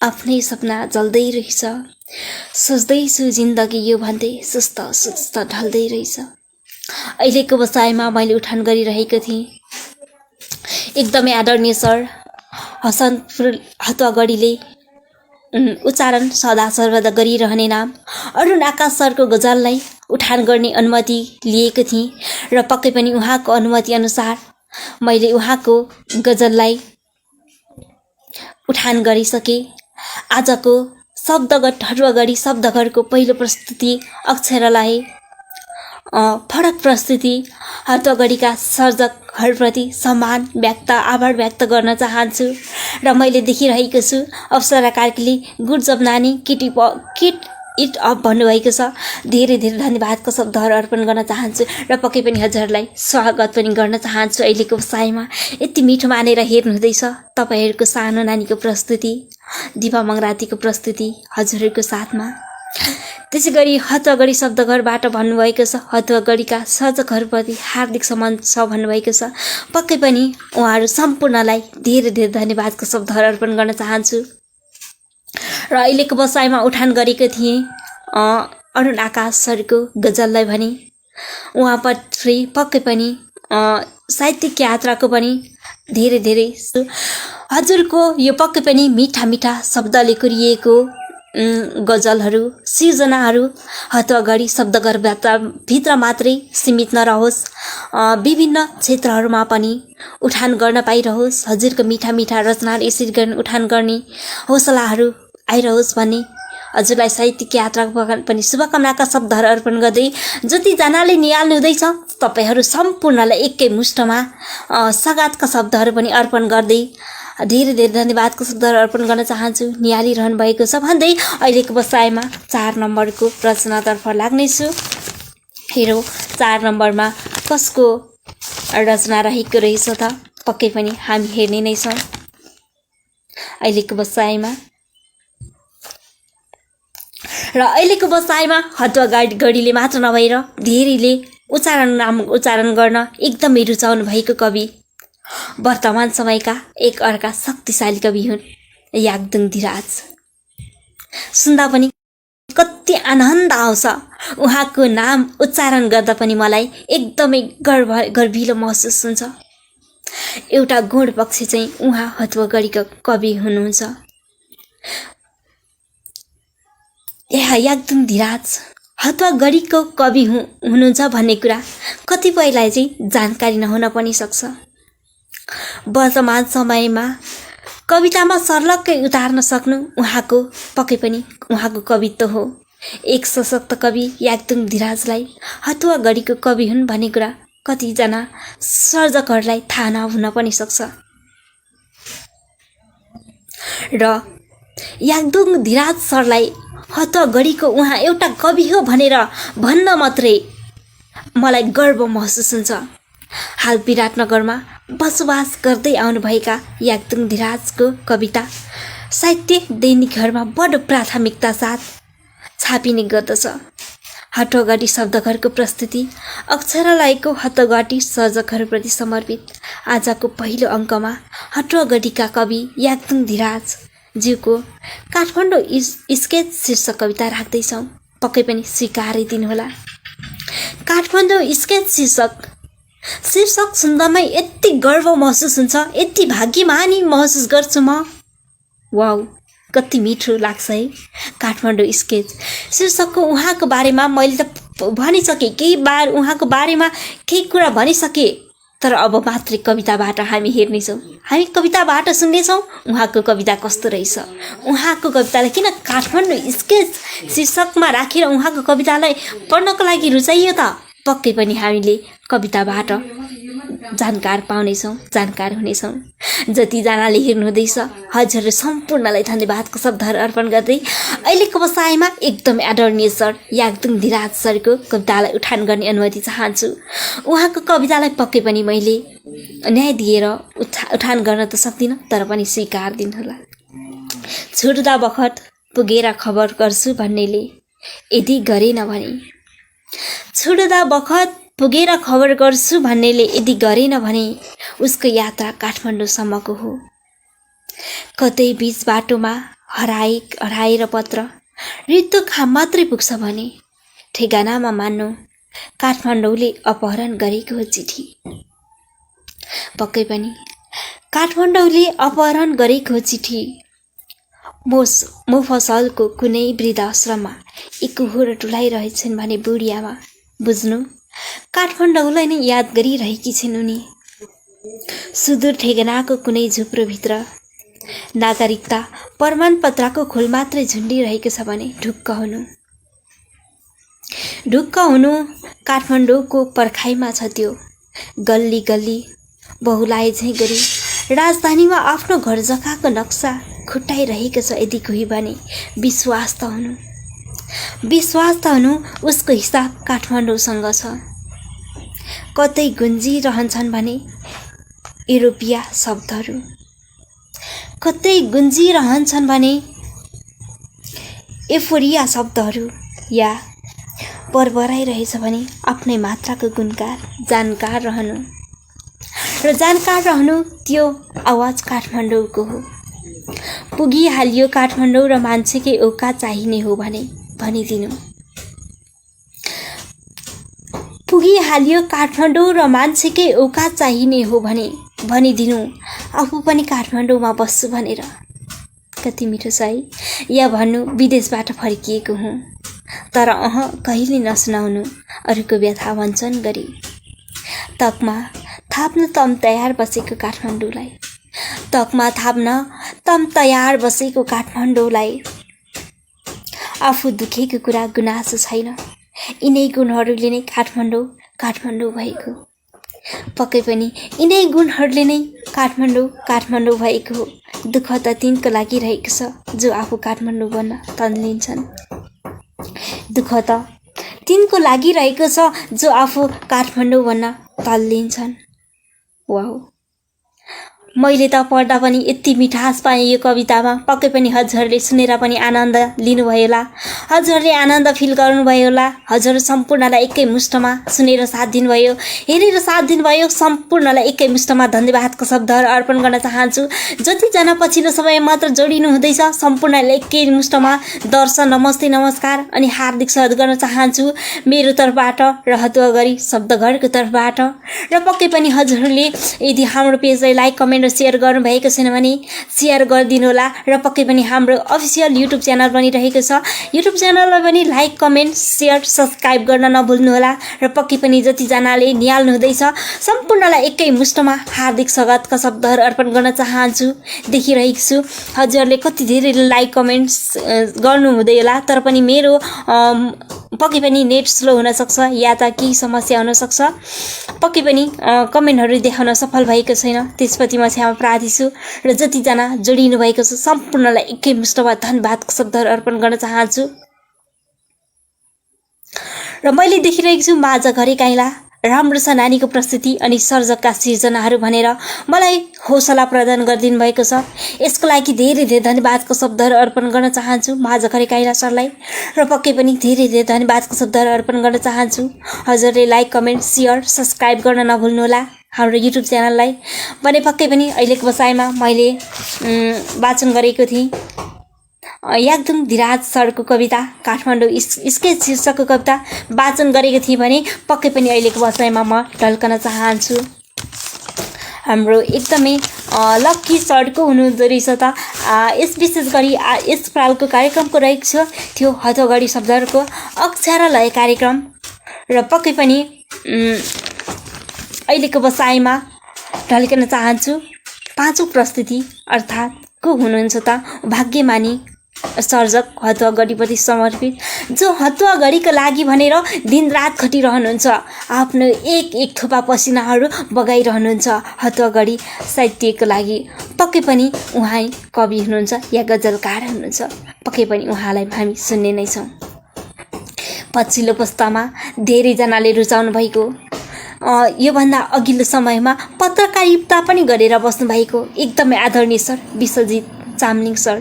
आफ्नै सपना जल्दै रहेछ। सोच्दैछु जिन्दगी यो भन्दै सुस्त सुस्त ढल्दै रहेछ। अहिलेको बसाइमा मैले उठान गरिरहेको थिएँ एकदमै आदरणीय सर हसनपुर हतुवागढीले उच्चारण सदा सर्वदा गरिरहने नाम अरुण आकाश सरको गजललाई उठान गर्ने अनुमति लिएको थिएँ र पक्कै पनि उहाँको अनुमति अनुसार मैले उहाँको गजललाई उठान गरिसकेँ। आजको शब्दगत हटुवागढी शब्दघरको पहिलो प्रस्तुति अक्षरलाई फरक प्रस्तुति हटुवागढीका सर्जकहरूप्रति सम्मान व्यक्त आभार व्यक्त गर्न चाहन्छु र मैले देखिरहेको छु अप्सरा कार्कीले गुड जब नानी किट इट अप भन्नुभएको छ। धेरै धेरै धन्यवादको शब्दहरू अर्पण गर्न चाहन्छु र पक्कै पनि हजुरहरूलाई स्वागत पनि गर्न चाहन्छु। अहिलेको बसाइमा यति मिठो मानेर हेर्नुहुँदैछ तपाईँहरूको सानो नानीको प्रस्तुति दिपा मङ्गरातीको प्रस्तुति हजुरहरूको साथमा। त्यसै गरी हतुवागढी शब्दघरबाट भन्नुभएको छ हतुवागढीका सर्जकहरूप्रति हार्दिक सम्मान छ भन्नुभएको छ। पक्कै पनि उहाँहरू सम्पूर्णलाई धेरै धेरै धन्यवादको शब्दहरू अर्पण गर्न चाहन्छु र अहिलेको बसाइमा उठान गरेको थिएँ अरुण आकाश सरको गजललाई भने उहाँपछि पक्कै पनि साहित्यिक यात्राको पनि धेरै धेरै हजुरको यो पक्कै पनि मिठा मिठा शब्दले कोरिएको गजलहरू सिर्जनाहरू हतअगाडि शब्दगर्भभित्र मात्रै सीमित नरहोस्, विभिन्न क्षेत्रहरूमा पनि उठान गर्न पाइरहोस्। हजुरको मिठा मिठा रचनाहरू यसरी उठान गर्ने हौसलाहरू आइरहोस् भन्ने हजुरलाई साहित्यिक यात्राको पनि शुभकामनाका शब्दहरू अर्पण गर्दै जतिजनाले निहाल्नु हुँदैछ तपाईँहरू सम्पूर्णलाई एकै मुष्टमा सगातका शब्दहरू पनि अर्पण गर्दै धेरै धेरै धन्यवादको शब्दहरू अर्पण गर्न चाहन्छु। निहालिरहनु भएको छ भन्दै अहिलेको बसाइमा 4 नम्बरको रचनातर्फ लाग्नेछु। हेरौँ 4 नम्बरमा कसको रचना रहेको रहेछ त पक्कै पनि हामी हेर्ने नै छौँ। अहिलेको बसाइमा र अहिलेको बसाइमा हतुवागढीले मात्र नभएर धेरैले उच्चारण गर्न एकदमै रुचाउनु भएको कवि वर्तमान समयका एक अर्का शक्तिशाली कवि हुन् याकदुङ धिराज। सुन्दा पनि कति आनन्द आउँछ। उहाँको नाम उच्चारण गर्दा पनि मलाई एकदमै गर्विलो महसुस हुन्छ। एउटा गुण पक्ष चाहिँ उहाँ हतुवागढीका कवि हुनुहुन्छ। याकदुङ धिराज हतुवागढीको कवि हुनुहुन्छ भन्ने कुरा कतिपयलाई चाहिँ जानकारी नहुन पनि सक्छ। वर्तमान समयमा कवितामा सर्लक्कै उतार्न सक्नु उहाँको पक्कै पनि उहाँको कवित्व हो। एक सशक्त कवि याकदुङ धिराजलाई हतुवागढीको कवि हुन् भन्ने कुरा कतिजना सर्जकहरूलाई थाहा नहुन पनि सक्छ। र याकदुङ धिराज सरलाई हतुवागढीको उहाँ एउटा कवि हो भनेर भन्न मात्रै मलाई गर्व महसुस हुन्छ। हाल विराटनगरमा बसोबास गर्दै आउनुभएका याकदुङ धिराजको कविता साहित्य दैनिकहरूमा बडो प्राथमिकता साथ छापिने गर्दछ। हतुवागढी शब्दघरको प्रस्तुति अक्षरालयको हतुवागढी सर्जकहरूप्रति समर्पित आजको पहिलो अङ्कमा हतुवागढीका कवि याकदुङ धिराज ज्यूको काठमाडौँ स्केच शीर्षक कविता राख्दैछौँ। पक्कै पनि स्वीकारै दिनुहोला। काठमाडौँ स्केच शीर्षक सुन्दामै यति गर्व महसुस हुन्छ, यति भाग्यमानी महसुस गर्छु म। वाउ कति मिठो लाग्छ है। काठमाडौँ स्केच शीर्षकको उहाँको बारेमा मैले त भनिसकेँ, केही बार उहाँको बारेमा केही कुरा भनिसकेँ, तर अब मात्रै कविताबाट हामी हेर्नेछौँ, हामी कविताबाट सुन्नेछौँ उहाँको कविता कस्तो रहेछ। उहाँको कवितालाई किन काठमाडौँ स्केच शीर्षकमा राखेर उहाँको कवितालाई पढ्नको लागि रुचाइयो त पक्कै पनि हामीले कविताबाट जानकार पाउनेछौँ, जानकार हुनेछौँ। जतिजनाले हेर्नुहुँदैछ हजुरहरू सम्पूर्णलाई धन्यवादको शब्दहरू अर्पण गर्दै अहिलेको बसाइमा एकदम आदरणीय सर याकदुङ धिराज सरको कवितालाई उठान गर्ने अनुमति चाहन्छु। उहाँको कवितालाई पक्कै पनि मैले न्याय दिएर उठान गर्न त सक्दिनँ, तर पनि स्वीकार दिनुहोला। छुट्दा बखत पुगेर खबर गर्छु भन्नेले यदि गरेन भने, छुट्दा बखत पुगेर खबर गर्छु भन्नेले यदि गरेन भने उसको यात्रा काठमाडौँसम्मको हो। कतै बीच बाटोमा हराएर पत्र रित्तो खाम मात्रै पुग्छ भने ठेगानामा मान्नु काठमाडौँले अपहरण गरेको हो चिठी। पक्कै पनि काठमाडौँले अपहरण गरेको हो चिठी। मोफसलको कुनै वृद्धाश्रममा इकुहुर टुलाइरहेछन् भने बुढियामा बुझ्नु काठमाडौँलाई नै याद गरिरहेकी छिन् उनी। सुदूर ठेगानाको कुनै झुप्रोभित्र नागरिकता प्रमाणपत्रको खोल मात्रै झुन्डिरहेको छ भने ढुक्क हुनु काठमाडौँको पर्खाइमा छ त्यो गल्ली गल्ली बहुलाए झैँ गरी राजधानीमा आफ्नो घर जग्गाको नक्सा खुट्टाइरहेको छ यदि कोही भने विश्वास त हुनु उसको हिसाब काठमाडौँसँग छ। कतै गुन्जिरहन्छन् भने युरोपिया शब्दहरू, कतै गुन्जिरहन्छन् भने एफोरिया शब्दहरू, या बरबराइरहेछ भने आफ्नै मात्राको जानकार रहनु त्यो आवाज काठमाडौँको हो। पुगिहालियो काठमाडौँ र मान्छेकै औकात चाहिने हो भने भनिदिनु। पुगिहालियो काठमाडौँ र मान्छेकै औकात चाहिने हो भने भनिदिनु आफू पनि काठमाडौँमा बस्छु भनेर। कति मिठो छ है। या भन्नु विदेशबाट फर्किएको हुँ, तर कहिले नसुनाउनु अरूको व्यथा भन्छन् गरी। तकमा थाप्न तम तयार बसेको काठमाडौँलाई, तकमा थाप्न तम तयार बसेको काठमाडौँलाई। आफू दुखेको कुरा गुनासो छैन, यिनै गुणहरूले नै काठमाडौँ भएको। पक्कै पनि यिनै गुणहरूले नै काठमाडौँ भएको हो। दुःख त तिनको लागि रहेको छ जो आफू काठमाडौँ बन्न तन्लिन्छन्। दुःख त तिनको लागि रहेको छ जो आफू काठमाडौँ बन्न तल्लिन्छन्। वाउ, मैले त पढ्दा पनि यति मिठास पाएँ यो कवितामा। पक्कै पनि हजुरहरूले सुनेर पनि आनन्द लिनुभयो होला, हजुरहरूले आनन्द फिल गर्नुभयो होला। हजुर सम्पूर्णलाई एकै मुष्टमा सुनेर साथ दिनुभयो, हेरेर साथ दिनुभयो। सम्पूर्णलाई एकै मुष्टमा धन्यवादको शब्दहरू अर्पण गर्न चाहन्छु। जतिजना पछिल्लो समय मात्र जोडिनु हुँदैछ सम्पूर्णलाई एकै मुष्टमा दर्शन नमस्ते नमस्कार अनि हार्दिक स्वागत गर्न चाहन्छु मेरो तर्फबाट र हतुवा गरी शब्दघरको तर्फबाट। र पक्कै पनि हजुरहरूले यदि हाम्रो पेजलाई लाइक कमेन्ट र सेयर गर्नुभएको छैन भने सेयर गरिदिनु होला। र पक्कै पनि हाम्रो अफिसियल युट्युब च्यानल पनि रहेको छ, युट्युब च्यानललाई पनि लाइक कमेन्ट सेयर सब्सक्राइब गर्न नभुल्नु होला। र पक्कै पनि जतिजनाले निहाल्नु हुँदैछ सम्पूर्णलाई एकै मुष्टमा हार्दिक स्वागतका शब्दहरू अर्पण गर्न चाहन्छु। देखिरहेको छु हजुरहरूले कति धेरै लाइक कमेन्ट्स गर्नु हुँदै होला, तर पनि मेरो पक्कै पनि नेट स्लो हुनसक्छ या त केही समस्या हुनसक्छ। पक्कै पनि कमेन्टहरू देखाउन सफल भएको छैन, त्यसप्रति म क्षमा प्रार्थी छु। र जतिजना जोडिनु भएको छ सम्पूर्णलाई एकै मुष्टमा धन्यवादको शब्दहरू अर्पण गर्न चाहन्छु। र मैले देखिरहेको छु माझ घरे काइला राम्रो छ नानीको प्रस्तुति अनि सर्जकका सिर्जनाहरू भनेर मलाई हौसला प्रदान गरिदिनु भएको छ। यसको लागि धेरै धेरै धन्यवादको शब्दहरू अर्पण गर्न चाहन्छु माझ घरे काइला सरलाई। र पक्कै पनि धेरै धेरै धन्यवादको शब्दहरू अर्पण गर्न चाहन्छु। हजुरले लाइक कमेन्ट सेयर सब्सक्राइब गर्न नभुल्नुहोला हाम्रो युट्युब च्यानललाई। भने पक्कै पनि अहिलेको बसाइमा मैले वाचन गरेको थिएँ याकदुङ धिराज सरको कविता काठमाडौँ स्केच शीर्षकको कविता वाचन गरेको थिएँ भने पक्कै पनि अहिलेको बसाइमा म ढल्कन चाहन्छु। हाम्रो एकदमै लक्की सर्टको हुनुहुँदो रहेछ त यस विशेष गरी यस प्रालको कार्यक्रमको रहेको छ त्यो हथौगडी शब्दहरूको अक्षरालय कार्यक्रम। र पक्कै पनि अहिलेको बसाइमा ढल्कन चाहन्छु पाँचौं प्रस्तुति अर्थात् को हुनुहुन्छ त भाग्यमानी सर्जक हतुवा गढीप्रति समर्पित, जो हतुवा गढीको लागि भनेर दिनरात खटिरहनुहुन्छ, आफ्नो एक एक थोपा पसिनाहरू बगाइरहनुहुन्छ हतुवा गढी साहित्यको लागि। पक्कै पनि उहाँ कवि हुनुहुन्छ या गजलकार हुनुहुन्छ, पक्कै पनि उहाँलाई हामी सुन्ने नै छौँ। पछिल्लो पुस्तामा धेरैजनाले रुचाउनु भएको योभन्दा अघिल्लो समयमा पत्रकारिता पनि गरेर बस्नुभएको एकदमै आदरणीय सर विश्वजित चामलिङ सर,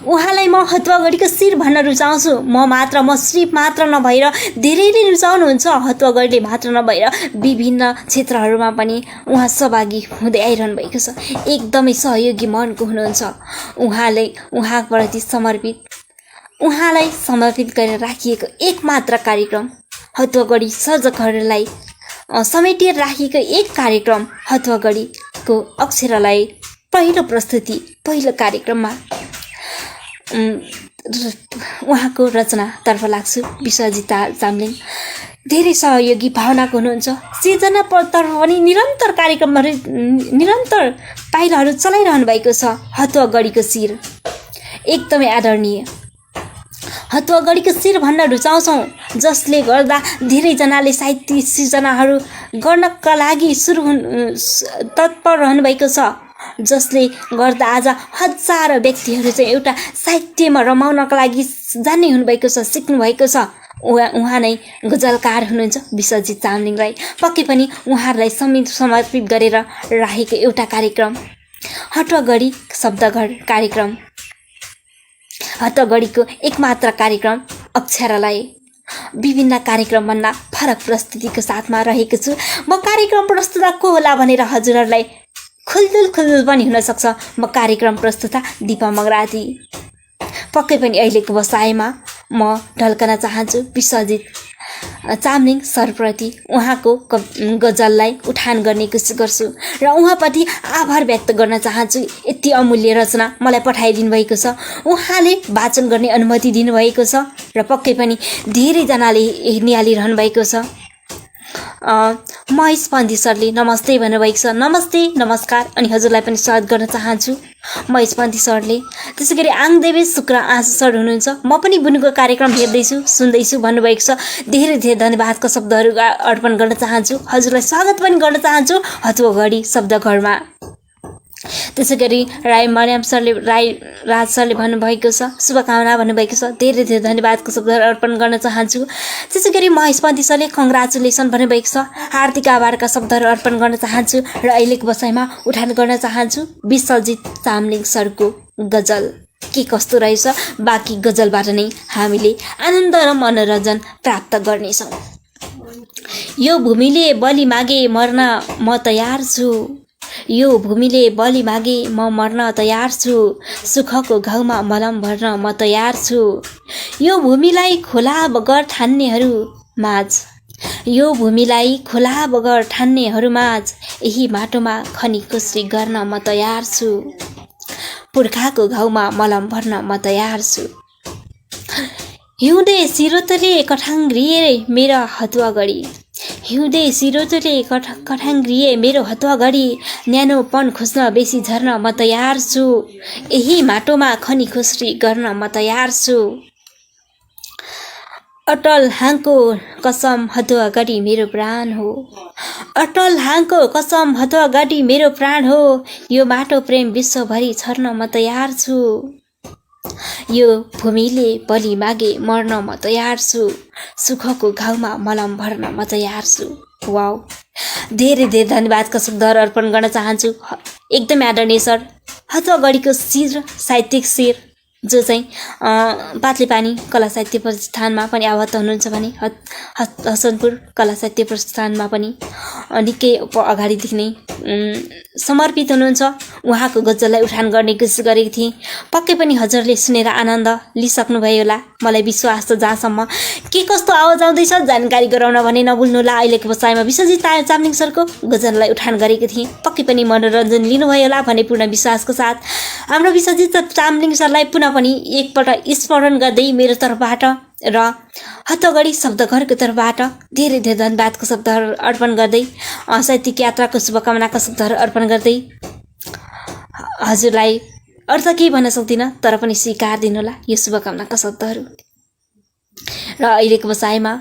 उहाँलाई म हतुवागढीको शिर भन्न रुचाउँछु। म श्री मात्र नभएर धेरैले रुचाउनुहुन्छ हतुवागढीले मात्र नभएर विभिन्न क्षेत्रहरूमा पनि उहाँ सहभागी हुँदै आइरहनु भएको छ। एकदमै सहयोगी मनको हुनुहुन्छ। उहाँलाई समर्पित गरेर राखिएको एकमात्र कार्यक्रम हतुवागढी सर्जकहरूलाई समेटिएर राखिएको एक कार्यक्रम हतुवागढीको अक्षरालय पहिलो प्रस्तुति पहिलो कार्यक्रममा उहाँको रचनातर्फ लाग्छु। विश्वजित चामलिङ धेरै सहयोगी भावनाको हुनुहुन्छ। सिर्जनातर्फ पनि निरन्तर कार्यक्रमहरू निरन्तर पाइलाहरू चलाइरहनु भएको छ। हतुवागढीको शिर एकदमै आदरणीय हतुवागढीको शिर भन्न रुचाउँछौँ, जसले गर्दा धेरैजनाले साहित्य सिर्जनाहरू गर्नका लागि तत्पर रहनुभएको छ, जसले गर्दा आज हजार व्यक्तिहरू चाहिँ एउटा साहित्यमा रमाउनका लागि जान्ने हुनुभएको छ, सिक्नुभएको छ। उहाँ नै गजलकार हुनुहुन्छ विश्वजित चामलिङलाई। पक्कै पनि उहाँहरूलाई समर्पित गरेर राखेको एउटा कार्यक्रम हतुवागढी शब्दघर कार्यक्रम, हतुवागढीको एकमात्र कार्यक्रम अक्षरालय। विभिन्न कार्यक्रमभन्दा फरक प्रस्तुतिको साथमा रहेको छु म। कार्यक्रम प्रस्तुता को होला भनेर हजुरहरूलाई खुल्दुल पनि हुनसक्छ। म कार्यक्रम प्रस्तुता दिपा मगराती। पक्कै पनि अहिलेको बसाइमा म ढल्कन चाहन्छु विश्वजित चामलिङ सरप्रति उहाँको गजललाई उठान गर्ने कोसिस गर्छु र उहाँप्रति आभार व्यक्त गर्न चाहन्छु। यति अमूल्य रचना मलाई पठाइदिनु भएको छ, उहाँले वाचन गर्ने अनुमति दिनुभएको छ र पक्कै पनि धेरैजनाले निहालिरहनु भएको छ। महेश पन्थी सरले नमस्ते भन्नुभएको छ। नमस्ते, नमस्कार अनि हजुरलाई पनि स्वागत गर्न चाहन्छु महेश पन्थी सरले। त्यसै गरी आङदेवे शुक्र आँसु सर हुनुहुन्छ, म पनि बुनुको कार्यक्रम हेर्दैछु सुन्दैछु भन्नुभएको छ। धेरै धेरै धन्यवादका शब्दहरू अर्पण गर्न चाहन्छु। हजुरलाई स्वागत पनि गर्न चाहन्छु हतुवागढी शब्दघरमा। त्यसै गरी राज सरले भन्नुभएको छ शुभकामना भन्नुभएको छ। धेरै धेरै धन्यवादको शब्दहरू अर्पण गर्न चाहन्छु। त्यसै गरी महेश पन्थी सरले कङ्ग्रेचुलेसन भन्नुभएको छ, हार्दिक आभारका शब्दहरू अर्पण गर्न चाहन्छु र अहिलेको बसाइमा उठान गर्न चाहन्छु विश्वजित चामलिङ सरको गजल के कस्तो रहेछ। बाँकी गजलबाट नै हामीले आनन्द र मनोरञ्जन प्राप्त गर्नेछौँ। यो भूमिले बलि मागे मर्न म तयार छु, यो भूमिले बलि मागे म मर्न तयार छु, सुखको घाउमा मलम भर्न म तयार छु। यो भूमिलाई खोला बगर ठान्नेहरू माझ, यो भूमिलाई खोला बगर ठान्नेहरू माझ, यही माटोमा खनी खुसी गर्न म तयार छु, पुर्खाको घाउमा मलम भर्न म तयार छु। हिउँदे सिरोतले कठाङ्ग्रिए मेरो हतुवागढी, हिउँदे सिरोतले कठाङ्ग्रिए मेरो हतुवागढी, न्यानोपन खोज्न बेसी झर्न म तयार छु, यही माटोमा खनी खुसी गर्न म तयार छु। अटल हाङको कसम हतुवागढी मेरो प्राण हो, अटल हाङको कसम हतुवागढी मेरो प्राण हो, यो माटो प्रेम विश्वभरि छर्न म तयार छु, यो भूमिले बलि मागे मर्न म तयार छु, सुखको घाउमा मलम भर्न म तयार छु। वाउ, धेरै धेरै धन्यवादका शब्दहरू अर्पण गर्न चाहन्छु एकदमै आदरणीय सर। हतुवागढीको शिर साहित्यिक शिर जो चाहिँ पातलेपानी कला साहित्य प्रतिष्ठानमा पनि आबद्ध हुनुहुन्छ भने हसनपुर कला साहित्य प्रतिष्ठानमा पनि निकै अगाडिदेखि नै समर्पित हुनुहुन्छ। उहाँको गजललाई उठान गर्ने कोसिस गरेको थिएँ। पक्कै पनि हजुरले सुनेर आनन्द लिइसक्नुभयो होला, मलाई विश्वास छ। जहाँसम्म के कस्तो आवाज आउँदैछ जानकारी गराउन भने नभुल्नुहोला। अहिलेको बसाइमा विश्वजित चामलिङ सरको गजललाई उठान गरेको थिएँ, पक्कै पनि मनोरञ्जन लिनुभयो होला भन्ने पूर्ण विश्वासको साथ हाम्रो विश्वजित चामलिङ सरलाई पुनः पनि एकपल्ट स्मरण गर्दै मेरो तर्फबाट र हतुवागढी शब्दघरको तर्फबाट धेरै धेरै धन्यवादको शब्दहरू अर्पण गर्दै साहित्यिक यात्राको शुभकामनाका शब्दहरू अर्पण गर्दै हजुरलाई अर्थ केही भन्न सक्दिनँ, तर पनि स्वीकार दिनुहोला यो शुभकामनाका शब्दहरू। र अहिलेको बसाइमा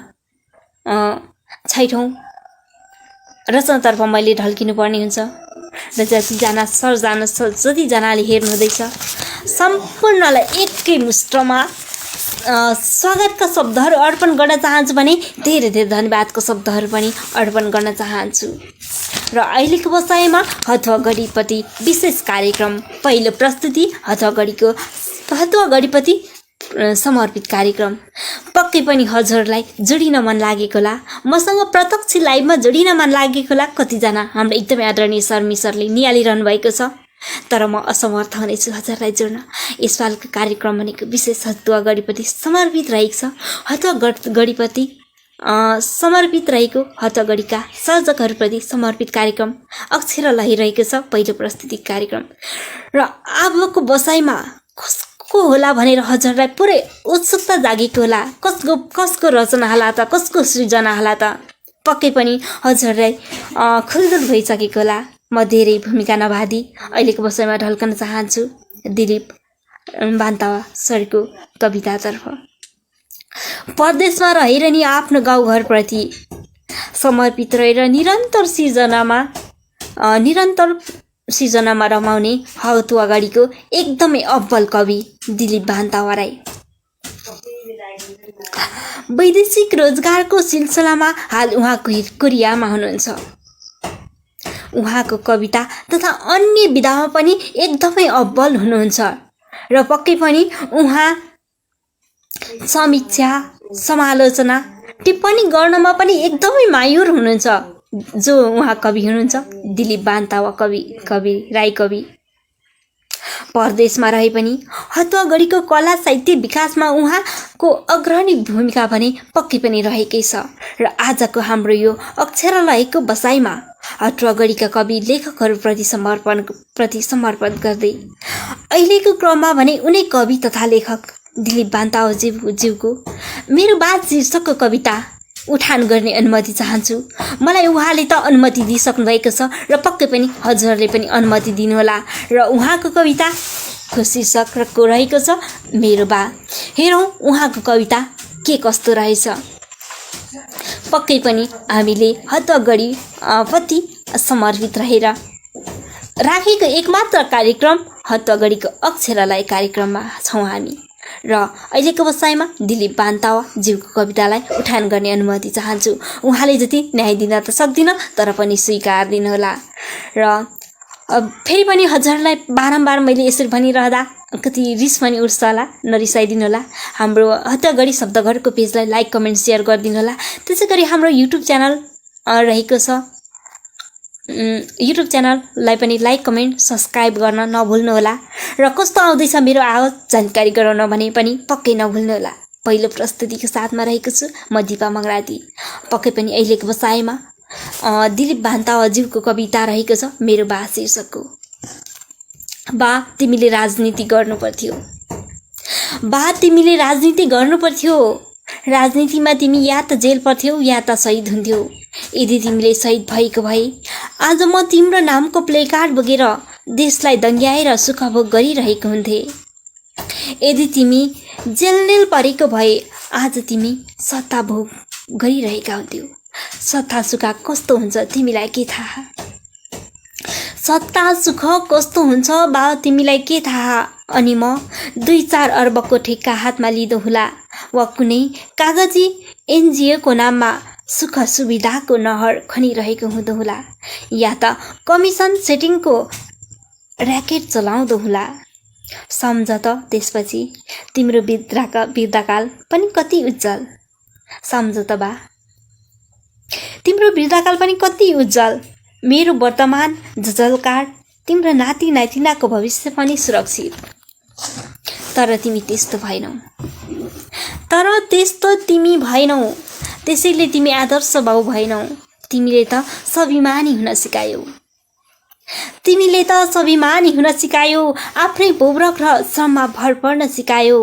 6औं रचनातर्फ मैले ढल्किनु पर्ने हुन्छ र जतिजनाले हेर्नुहुँदैछ सम्पूर्णलाई एकै मुष्टमा स्वागतका शब्दहरू अर्पण गर्न चाहन्छु भने धेरै धेरै धन्यवादको शब्दहरू पनि अर्पण गर्न चाहन्छु। र अहिलेको बसाइमा हतुवागढीप्रति विशेष कार्यक्रम पहिलो प्रस्तुति हतुवागढीप्रति समर्पित कार्यक्रम। पक्कै पनि हजुरलाई जोडिन मन लागेको होला, मसँग प्रत्यक्ष लाइभमा जोडिन मन लागेको होला। कतिजना हाम्रो एकदमै आदरणीय सर मिसरले निहालिरहनु भएको छ, तर म असमर्थ हुनेछु हजुरलाई जोड्न। यसपालिको कार्यक्रम भनेको विशेष हतुवागढीप्रति समर्पित रहेको छ। हतुवागढीप्रति समर्पित रहेको हतुवागढीका सर्जकहरूप्रति समर्पित कार्यक्रम अक्षर लहिरहेको छ पहिलो प्रस्तुति कार्यक्रम। र अबको बसाइमा कसको होला भनेर हजुरलाई पुरै उत्सुकता जागेको होला। कसको रचना होला त, कसको सृजना होला त, पक्कै पनि हजुरलाई खुलदुल भइसकेको होला। म धेरै भूमिका नभादी अहिलेको बसाइमा ढल्कन चाहन्छु दिलीप बान्तावा सरको कवितातर्फ। परदेशमा रहेर नि आफ्नो गाउँघरप्रति समर्पित रहेर निरन्तर सिर्जनामा रमाउने हतुवागढीको एकदमै अब्बल कवि दिलीप बान्तावा राई। वैदेशिक रोजगारको सिलसिलामा हाल उहाँको कोरियामा हुनुहुन्छ। उहाँको कविता तथा अन्य विधामा पनि एकदमै अब्बल हुनुहुन्छ र पक्कै पनि उहाँ समीक्षा, समालोचना, टिप्पणी गर्नमा पनि एकदमै माहिर हुनुहुन्छ। जो उहाँ कवि हुनुहुन्छ दिलीप बान्तावा कवि राई कवि। परदेशमा रहे पनि हतुवागढीको कला साहित्य विकासमा उहाँको अग्रणी भूमिका भने पक्कै पनि रहेकै छ। र आजको हाम्रो यो अक्षरालयको बसाइमा हतुवागढीका कवि लेखकहरूप्रति समर्पण गर्दै अहिलेको क्रममा भने उनै कवि तथा लेखक दिलीप बान्तावाज्यूको मेरो बात शीर्षकको कविता उठान गर्ने अनुमति चाहन्छु। मलाई उहाँले त अनुमति दिइसक्नु भएको छ र पक्कै पनि हजुरहरूले पनि अनुमति दिनुहोला। र उहाँको कविताको शीर्षक रहेको छ मेरो बा। हेरौँ उहाँको कविता के कस्तो रहेछ। पक्कै पनि हामीले हतुवागढी प्रति समर्पित रहेर राखेको एकमात्र कार्यक्रम हतुवागढीको अक्षरालय कार्यक्रममा छौँ हामी। र अहिलेको बसाइमा दिलीप बान्तावाज्यूको कवितालाई उठान गर्ने अनुमति चाहन्छु। उहाँले जति न्याय दिन त सक्दिनँ तर पनि स्वीकार दिनुहोला। र फेरि पनि हजुरहरूलाई बारम्बार मैले यसरी भनिरहँदा कति रिस पनि उठ्छ होला, नरिसाइदिनु होला। हाम्रो हतुवागढी शब्दघरको पेजलाई लाइक कमेन्ट सेयर गरिदिनु होला। त्यसै गरी हाम्रो युट्युब च्यानल रहेको छ, युट्युब च्यानललाई पनि लाइक कमेन्ट सब्सक्राइब गर्न नभुल्नुहोला। र कस्तो आउँदैछ मेरो आवाज जानकारी गराउन भने पनि पक्कै नभुल्नुहोला। पहिलो प्रस्तुतिको साथमा रहेको छु म दिपा मगराती। पक्कै पनि अहिलेको बसाइमा दिलीप बान्तावाज्यूको कविता रहेको छ मेरो बा शीर्षकको। बा तिमीले राजनीति गर्नुपर्थ्यो, बा तिमीले राजनीति गर्नुपर्थ्यो। राजनीतिमा तिमी या त जेल पर्थ्यौ या त शहीद हुन्थ्यौ। यदि तिमीले शहीद भएको भए आज म तिम्रो नामको प्लेकार्ड बोकेर देशलाई दङ्ग्याएर सुखभोग गरिरहेको हुन्थे। यदि तिमी जेल परेको भए आज तिमी सत्ता भोग गरिरहेका हुन्थ्यौ। सत्ता सुख कस्तो हुन्छ तिमीलाई के थाहा? सत्ता सुख कस्तो हुन्छ बा तिमीलाई के थाहा? अनि म 2-4 अर्बको ठेक्का हातमा लिँदो होला वा कुनै कागजी एनजिओको नाममा सुख सुविधाको नहर खनिरहेको हुँदो होला या त कमिसन सेटिङको र्याकेट चलाउँदो होला। सम्झ त त्यसपछि तिम्रो वृद्धकाल पनि कति उज्जवल। सम्झ त बा तिम्रो वृद्धकाल पनि कति उज्जवल। मेरो वर्तमान झलकार तिम्रो नाति नातिनाको भविष्य पनि सुरक्षित। तर तिमी त्यस्तो भएनौ, तिमी भएनौ। त्यसैले तिमी आदर्श बाउ भएनौ। तिमीले त स्वाभिमानी हुन सिकायौ। तिमीले त स्वाभिमानी हुन सिकायौ। आफ्नै पौरख र श्रममा भर पर्न सिकायौ।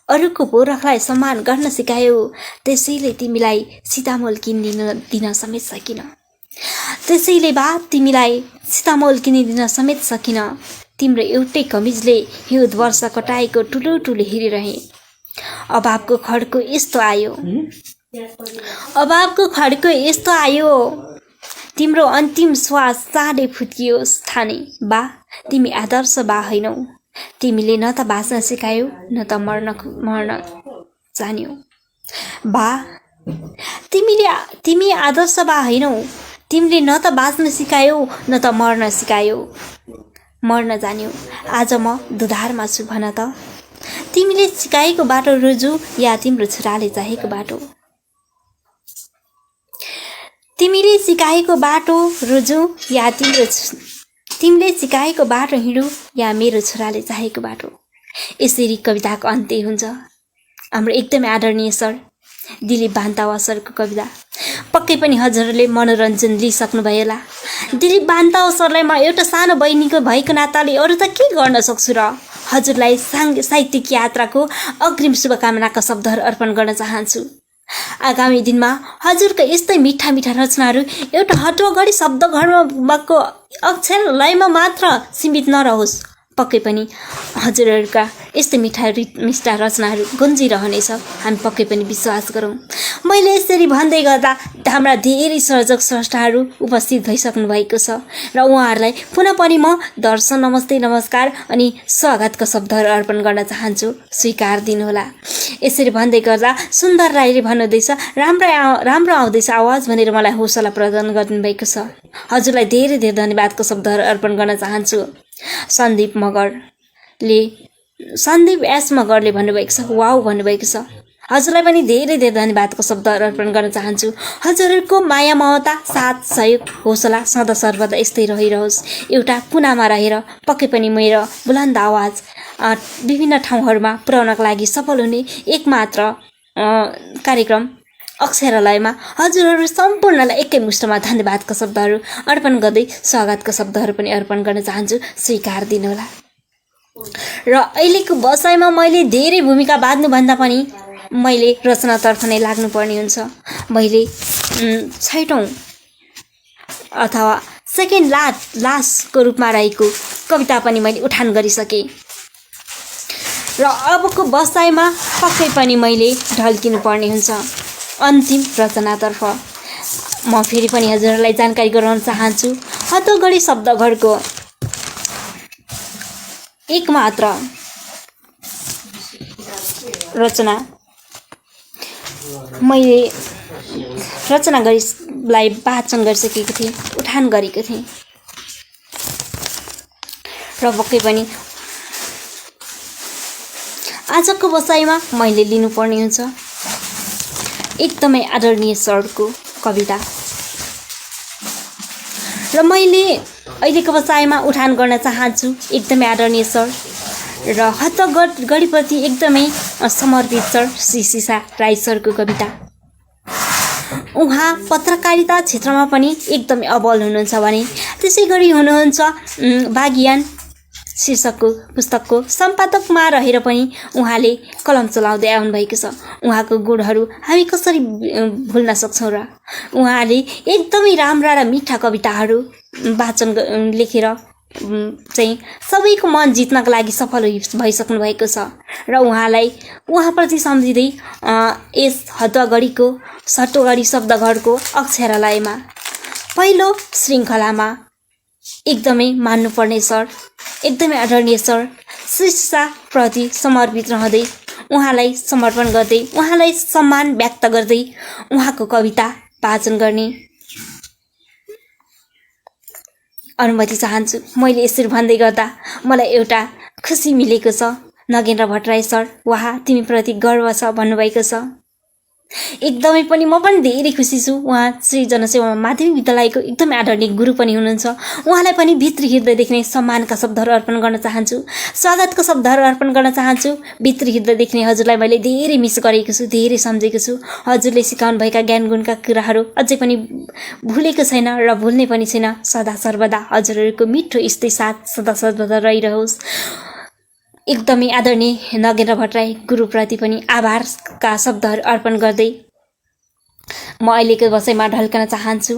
अरूको पौरखलाई सम्मान गर्न सिकायौ। त्यसैले तिमीलाई सीतामोल किनिदिन समेत सकिन। त्यसैले बा तिमीलाई सीतामोल किनिदिन समेत सकिन। तिम्रो एउटै कमिजले हिउँद वर्ष कटाएको ठुलो हेरिरहे। अभावको खड्को यस्तो आयो, अभावको खड्को यस्तो आयो। तिम्रो अन्तिम श्वास चाँडै फुत्कियोस् ठाने। बा तिमी आदर्श बा होइनौ। तिमीले न त बाँच्न सिकायौ न त मर्न जान्यौ। बा तिमी आदर्श बा होइनौ। तिमीले न त बाँच्न सिकायौ न त मर्न सिकायौ, मर्न जान्यौ। आज म दुधारमा छु भन त। तिमीले सिकाएको बाटो रोजु या तिम्रो छोराले चाहेको बाटो? तिमीले सिकाएको बाटो रोजु या तिमीले सिकाएको बाटो हिँडु या मेरो छोराले चाहेको बाटो? यसरी कविताको अन्त्य हुन्छ। हाम्रो एकदमै आदरणीय सर दिलीप बान्तावा सरको कविता। पक्कै पनि हजुरहरूले मनोरञ्जन लिइसक्नुभयो होला। दिलीप बान्तावा सरलाई म एउटा सानो बहिनीको भएको नाताले अरू त के गर्न सक्छु र हजुरलाई साहित्यिक यात्राको अग्रिम शुभकामनाका शब्दहरू अर्पण गर्न चाहन्छु। आगामी दिनमा हजुरका यस्तै मिठा रचनाहरू एउटा हतुवागढी शब्दघरमा भएको अक्षरलयमा मात्र सीमित नरहोस्। पक्कै पनि हजुरहरूका यस्तै मिठा रचनाहरू गुन्जिरहनेछ हामी पक्कै पनि विश्वास गरौँ। मैले यसरी भन्दै गर्दा हाम्रा धेरै सर्जक स्रष्टाहरू उपस्थित भइसक्नु भएको छ र उहाँहरूलाई पुनः पनि म दर्शन नमस्ते नमस्कार अनि स्वागतका शब्दहरू अर्पण गर्न चाहन्छु। स्वीकार दिनुहोला। यसरी भन्दै गर्दा सुन्दर राईले भन्नुहुँदैछ राम्रो आउँदैछ आवाज भनेर मलाई हौसला प्रदान गर्नुभएको छ। हजुरलाई धेरै धेरै धन्यवादको शब्दहरू अर्पण गर्न चाहन्छु। सन्दीप एस मगरले भन्नुभएको छ वाउ भन्नुभएको छ। हजुरलाई पनि धेरै धेरै धन्यवादको शब्दहरू अर्पण गर्न चाहन्छु। हजुरहरूको माया ममता साथ सहयोग हौसला सदा सर्वदा यस्तै रहिरहोस्। एउटा कुनामा रहेर पक्कै पनि मेरो बुलन्द आवाज विभिन्न ठाउँहरूमा पुर्याउनका लागि सफल हुने एकमात्र कार्यक्रम अक्षरालयमा हजुरहरू सम्पूर्णलाई एकै मुष्टमा धन्यवादका शब्दहरू अर्पण गर्दै स्वागतका शब्दहरू पनि अर्पण गर्न चाहन्छु। स्वीकार दिनुहोला। र अहिलेको बसाइमा मैले धेरै भूमिका बाँध्नुभन्दा पनि मैले रचनातर्फ नै लाग्नुपर्ने हुन्छ। मैले छैटौँ अथवा सेकेन्ड लास्टको रूपमा रहेको कविता पनि मैले उठान गरिसकेँ र अबको बसाइमा पक्कै पनि मैले ढल्किनु पर्ने हुन्छ अन्तिम रचनातर्फ। म फेरि पनि हजुरहरूलाई जानकारी गराउन चाहन्छु। हतगढी शब्दघरको एकमात्र रचना मैले रचना गरीलाई वाचन गरिसकेको थिएँ, उठान गरेको थिएँ र पक्कै पनि आजको बसाइमा मैले लिनुपर्ने हुन्छ एकदमै आदरणीय सरको कविता। र मैले अहिलेको बसाइमा उठान गर्न चाहन्छु एकदमै आदरणीय सर र हतगढीप्रति एकदमै समर्पित सर श्री सीसा राई सरको कविता। उहाँ पत्रकारिता क्षेत्रमा पनि एकदमै अब्बल हुनुहुन्छ भने त्यसै गरी हुनुहुन्छ बागियान शीर्षकको पुस्तकको सम्पादकमा रहेर पनि उहाँले कलम चलाउँदै आउनुभएको छ। उहाँको गुणहरू हामी कसरी भुल्न सक्छौँ र उहाँले एकदमै राम्रा र मिठा कविताहरू वाचन लेखेर चाहिँ सबैको मन जित्नको लागि सफल भइसक्नु भएको छ र उहाँप्रति सम्झिँदै यस हतगढीको सटोगढी शब्दघरको अक्षरालयमा पहिलो श्रृङ्खलामा एकदमै मान्नुपर्ने सर एकदमै आदरणीय सर श्री सीसाप्रति समर्पित रहँदै उहाँलाई समर्पण गर्दै उहाँलाई सम्मान व्यक्त गर्दै उहाँको कविता वाचन गर्ने अनुमति चाहन्छु। मैले यसरी भन्दै गर्दा मलाई एउटा खुसी मिलेको छ। नगेन्द्र भट्टराई सर उहाँ तिमीप्रति गर्व छ भन्नुभएको छ। एकदमै पनि म पनि धेरै खुसी छु। उहाँ श्री जनसेवा माध्यमिक विद्यालयको एकदमै आदरणीय गुरु पनि हुनुहुन्छ। उहाँलाई पनि भित्री हृदयदेखि नै सम्मानका शब्दहरू अर्पण गर्न चाहन्छु, स्वागतका शब्दहरू अर्पण गर्न चाहन्छु। भित्री हृदयदेखि नै हजुरलाई मैले धेरै मिस गरेको छु, धेरै सम्झेको छु। हजुरले सिकाउनु भएका ज्ञान गुणका कुराहरू अझै पनि भुलेको छैन र भुल्ने पनि छैन। सदा सर्वदा हजुरहरूको मिठो यस्तै साथ सदा सर्वदा रहिरहोस्। एकदमै आदरणीय नगेन्द्र भट्टराई गुरुप्रति पनि आभारका शब्दहरू अर्पण गर्दै म अहिलेको बसाइमा ढल्कन चाहन्छु।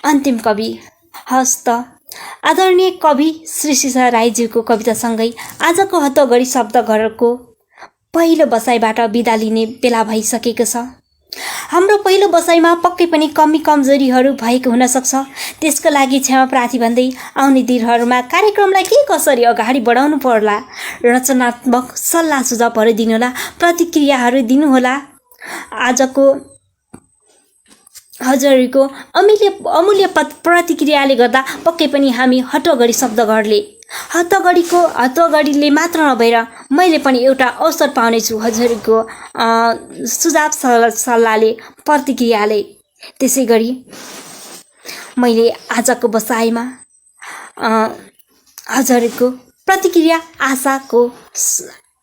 अन्तिम कवि हस्त आदरणीय कवि श्री सीसा राईज्यूको कवितासँगै आजको हतगढी शब्दघरको पहिलो बसाइबाट बिदा लिने बेला भइसकेको छ। हाम्रो पहिलो बसाइमा पक्कै पनि कमी कमजोरीहरू भएको हुन सक्छ। त्यसको लागि क्षमा प्रार्थी भन्दै आउने दिनहरूमा कार्यक्रमलाई के कसरी अगाडि बढाउनु पर्ला रचनात्मक सल्लाह सुझावहरू दिनुहोला, प्रतिक्रियाहरू दिनुहोला। आजको हजुरहरूको अमूल्य प्रतिक्रियाले गर्दा पक्कै पनि हामी हतगढीले मात्र नभएर मैले पनि एउटा अवसर पाउनेछु हजुरहरूको सुझाव सल्लाहले प्रतिक्रियाले। त्यसै गरी मैले आजको बसाइमा हजुरहरूको प्रतिक्रिया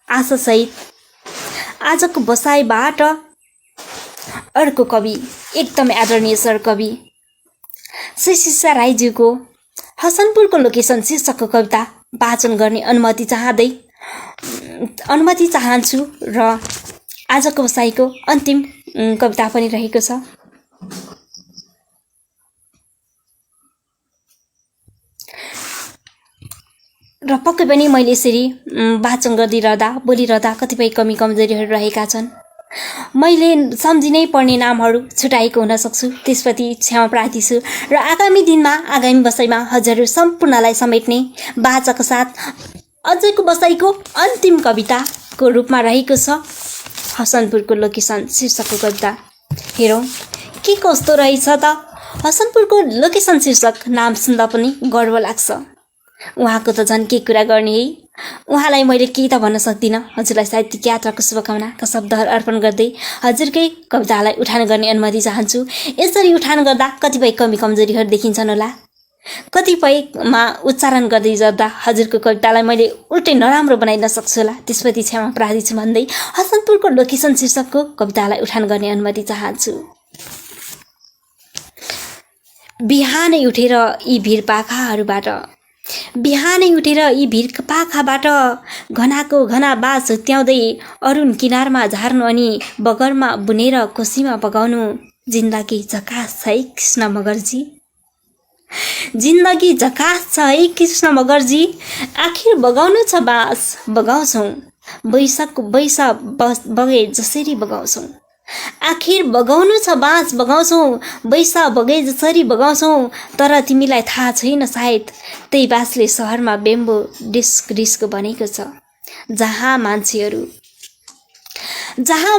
आशासहित आजको बसाइबाट अर्को कवि एकदमै आदरणीय सर कवि श्री सीसा राईज्यूको हसनपुरको लोकेसन शीर्षकको कविता वाचन गर्ने अनुमति चाहन्छु र आजको बसाइको अन्तिम कविता पनि रहेको छ। र पक्कै पनि मैले यसरी वाचन गर्दिरहँदा बोलिरहँदा कतिपय कमी कमजोरीहरू रहेका छन्। मैले सम्झिनै पर्ने नामहरू छुटाएको हुन सक्छु, त्यसप्रति क्षमा प्रार्थी छु। र आगामी दिनमा आगामी बसाइमा हजुरहरू सम्पूर्णलाई समेट्ने बाचाको साथ अझैको बसाइको अन्तिम कविताको रूपमा रहेको छ हसनपुरको लोकेसन शीर्षकको कविता। हेरौँ के कस्तो रहेछ त। हसनपुरको लोकेसन शीर्षक नाम सुन्दा पनि गर्व लाग्छ। उहाँको त झन् के कुरा गर्ने है। उहाँलाई मैले केही त भन्न सक्दिनँ। हजुरलाई साहित्यिक यात्राको शुभकामनाका शब्दहरू अर्पण गर्दै हजुरकै कवितालाई उठान गर्ने अनुमति चाहन्छु। यसरी उठान गर्दा कतिपय कमी कमजोरीहरू देखिन्छन् होला, कतिपयमा उच्चारण गर्दै जाँदा हजुरको कवितालाई मैले उल्टै नराम्रो बनाइन सक्छु होला, त्यसप्रति क्षमा प्रार्थी छु भन्दै हसनपुरको लोकेसन शीर्षकको कवितालाई उठान गर्ने अनुमति चाहन्छु। बिहानै उठेर यी भिर पाखाबाट घनाको घना बास हुत्याउँदै अरुण किनारमा झार्नु अनि बगरमा बुनेर कोसीमा बगाउनु। जिन्दगी झकास छ है कृष्ण मगरजी, जिन्दगी झकास छ है कृष्ण मगरजी। आखिर बगाउनु छ बाँस बगाउँछौँ, बैशाखको बैसा बगे जसरी बगाउँछौँ। आखिर बगाउनु छ बाँस बगाउँछौँ, बैसा बगे जसरी बगाउँछौँ। तर तिमीलाई थाहा छैन सायद त्यही बाँसले सहरमा बेम्बो डिस्क बनेको छ, जहाँ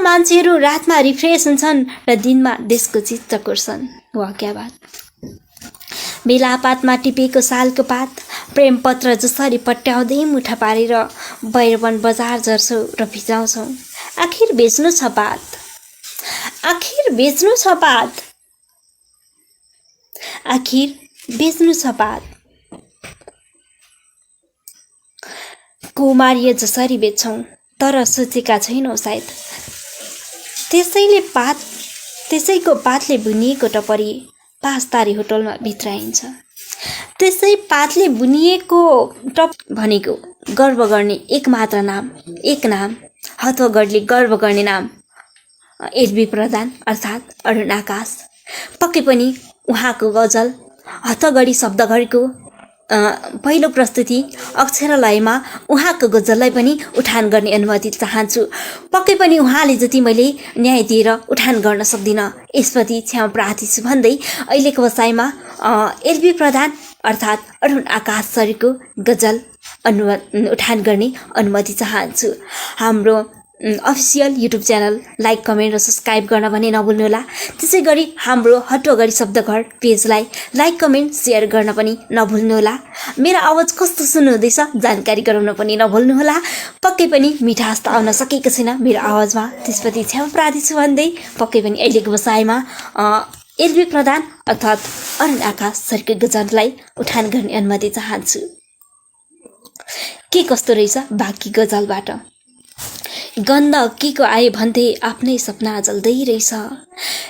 मान्छेहरू रातमा रिफ्रेस हुन्छन् र दिनमा देशको चित्र कोर्छन्। वाह क्या बात। बेलापातमा टिपेको सालको पात प्रेम पत्र जसरी पट्याउँदै मुठा पारेर बैरवन बजार झर्छौँ र भिजाउँछौँ। आखिर बेच्नु छ पात, आखिर बेच्नु छ पात, आखिर बेच्नु छ पात। कुमारिया जसरी बेच्छौँ तर सोचेका छैनौँ सायद त्यसैको पातले बुनिएको टपरी पाँचतारे होटलमा भित्राइन्छ। त्यसै पातले बुनिएको टप भनेको गर्व गर्ने एक मात्र नाम, एक नाम, हथगढले गर्व गर्ने नाम एलबी प्रधान अर्थात् अरुण आकाश। पक्कै पनि उहाँको गजल हथगढी शब्दघरको पहिलो प्रस्तुति अक्षरलयमा उहाँको गजललाई पनि उठान गर्ने अनुमति चाहन्छु। पक्कै पनि उहाँले जति मैले न्याय दिएर उठान गर्न सक्दिनँ, यसप्रति क्षमा प्रार्थी छु भन्दै अहिलेको बसाइमा एलबी प्रधान अर्थात् अरुण आकाश सरको गजल उठान गर्ने अनुमति चाहन्छु। हाम्रो official YouTube channel like comment र सब्सक्राइब गर्न भने नभुल्नुहोला। त्यसै गरी हाम्रो हटोगढी शब्दघर पेजलाई लाइक कमेन्ट सेयर गर्न पनि नभुल्नुहोला। मेरो आवाज कस्तो सुन्नुहुँदैछ जानकारी गराउन पनि नभुल्नुहोला। पक्कै पनि मिठास त आउन सकेको छैन मेरो आवाजमा, त्यसप्रति क्षमा प्रार्थी छु भन्दै पक्कै पनि अहिलेको बसाइमा एलबी प्रधान अर्थात् अरुण आकाश सरको गजललाई उठान गर्ने अनुमति चाहन्छु। के कस्तो रहेछ बाँकी गजलबाट। गन्ध के को आयो भन्थे आफ्नै सपना जल्दै रहेछ,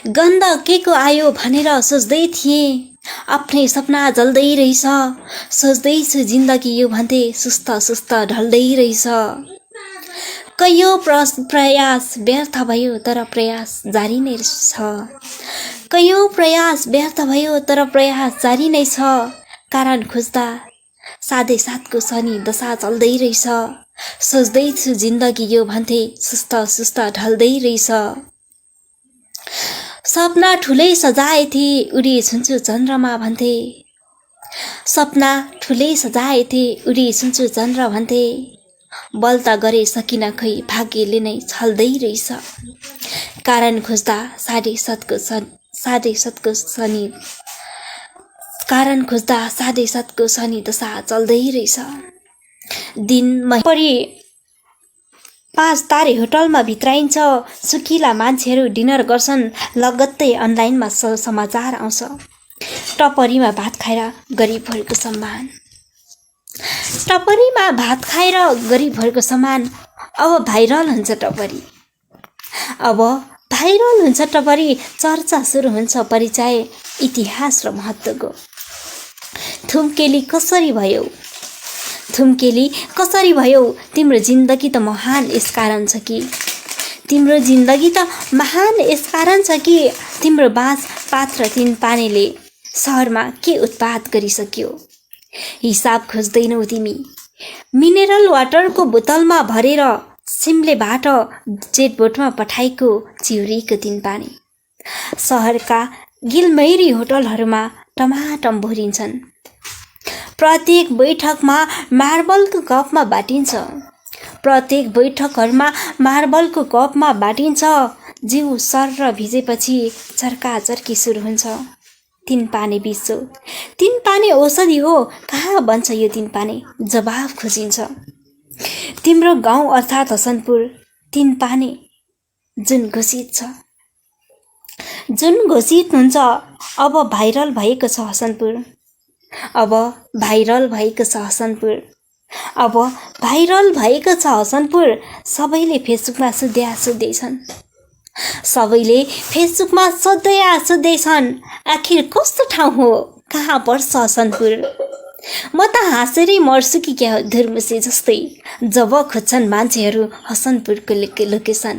गन्ध के को आयो भनेर सोच्दै थिएँ आफ्नै सपना जल्दै रहेछ। सोच्दैछु जिन्दगी यो भन्थे सुस्त सुस्त ढल्दै रहेछ। कैयौँ प्रयास व्यर्थ भयो तर प्रयास जारी नै छ, कैयौँ प्रयास व्यर्थ भयो तर प्रयास जारी नै छ। कारण खोज्दा साधै साथको शनि दशा चल्दै रहेछ। सोच्दैछु जिन्दगी यो भन्थे सुस्त सुस्त ढल्दै रहेछ। सपना ठुलै सजाएथे उडी छुन्छु चन्द्रमा भन्थे, सपना ठुलै सजाएथे उडी छुन्छु चन्द्र भन्थे। बल त गरे सकिन खै भाग्यले नै छल्दै रहेछ। कारण खोज्दा साढे सातको शनि, कारण खोज्दा साढे सातको शनि दशा चल्दै रहेछ। दिनमा परि 5 तारे होटलमा भित्राइन्छ, सुकिला मान्छेहरू डिनर गर्छन्, लगत्तै अनलाइनमा समाचार आउँछ। टपरीमा भात खाएर गरिबहरूको सम्मान, टपरीमा भात खाएर गरिबहरूको सम्मान। अब भाइरल हुन्छ टपरी, अब भाइरल हुन्छ टपरी, चर्चा सुरु हुन्छ परिचय इतिहास र महत्त्वको। थुम्केली कसरी भयो, थुम्केली कसरी भयो, तिम्रो जिन्दगी त महान यसकारण छ कि, तिम्रो जिन्दगी त महान यसकारण छ कि, तिम्रो बाँस पात र 3 पानीले सहरमा के उत्पाद गरिसक्यो। हिसाब खोज्दैनौ तिमी, मिनेरल वाटरको बोतलमा भरेर सिमलेबाट जेटबोटमा पठाएको चिउरीको 3 पानी। सहरका गिलमैरी होटलहरूमा टमाटम भरिन्छन्, प्रत्येक बैठकमा मार्बलको कपमा बाटिन्छ, प्रत्येक बैठकहरूमा मार्बलको कपमा बाटिन्छ। जिउ सर भिजेपछि चर्काचर्की सुरु हुन्छ। 3 पानी बिच्यो, 3 पानी औषधि हो, कहाँ बन्छ यो 3 पानी, जवाफ खोजिन्छ। तिम्रो गाउँ अर्थात् हसनपुर 3 पाने जुन घोषित छ, जुन घोषित हुन्छ, अब भाइरल भएको छ हसनपुर, अब भाइरल भएको छ हसनपुर, अब भाइरल भएको छ हसनपुर। सबैले फेसबुकमा सोध्दैछन्, सबैले फेसबुकमा सोध्दैछन्, आखिर कस्तो ठाउँ हो, कहाँ पर्छ हसनपुर? म त हाँसेरै मर्छु कि क्या धुर्मुसे जस्तै जब खोज्छन् मान्छेहरू हसनपुरको लोकेसन,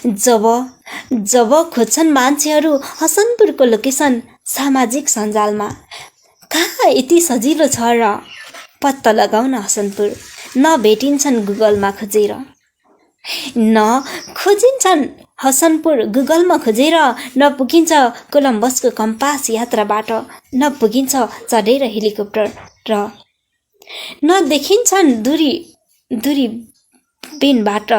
जब खोज्छन् मान्छेहरू हसनपुरको लोकेसन सामाजिक सञ्जालमा। कहाँ यति सजिलो छ र पत्ता लगाउन हसनपुर? न भेटिन्छन् गुगलमा खोजेर, न खोजिन्छन् हसनपुर गुगलमा खोजेर, न पुगिन्छ कोलम्बसको कम्पास यात्राबाट, न पुगिन्छ चढेर हेलिकप्टर, र न देखिन्छन् दूरबीनबाट,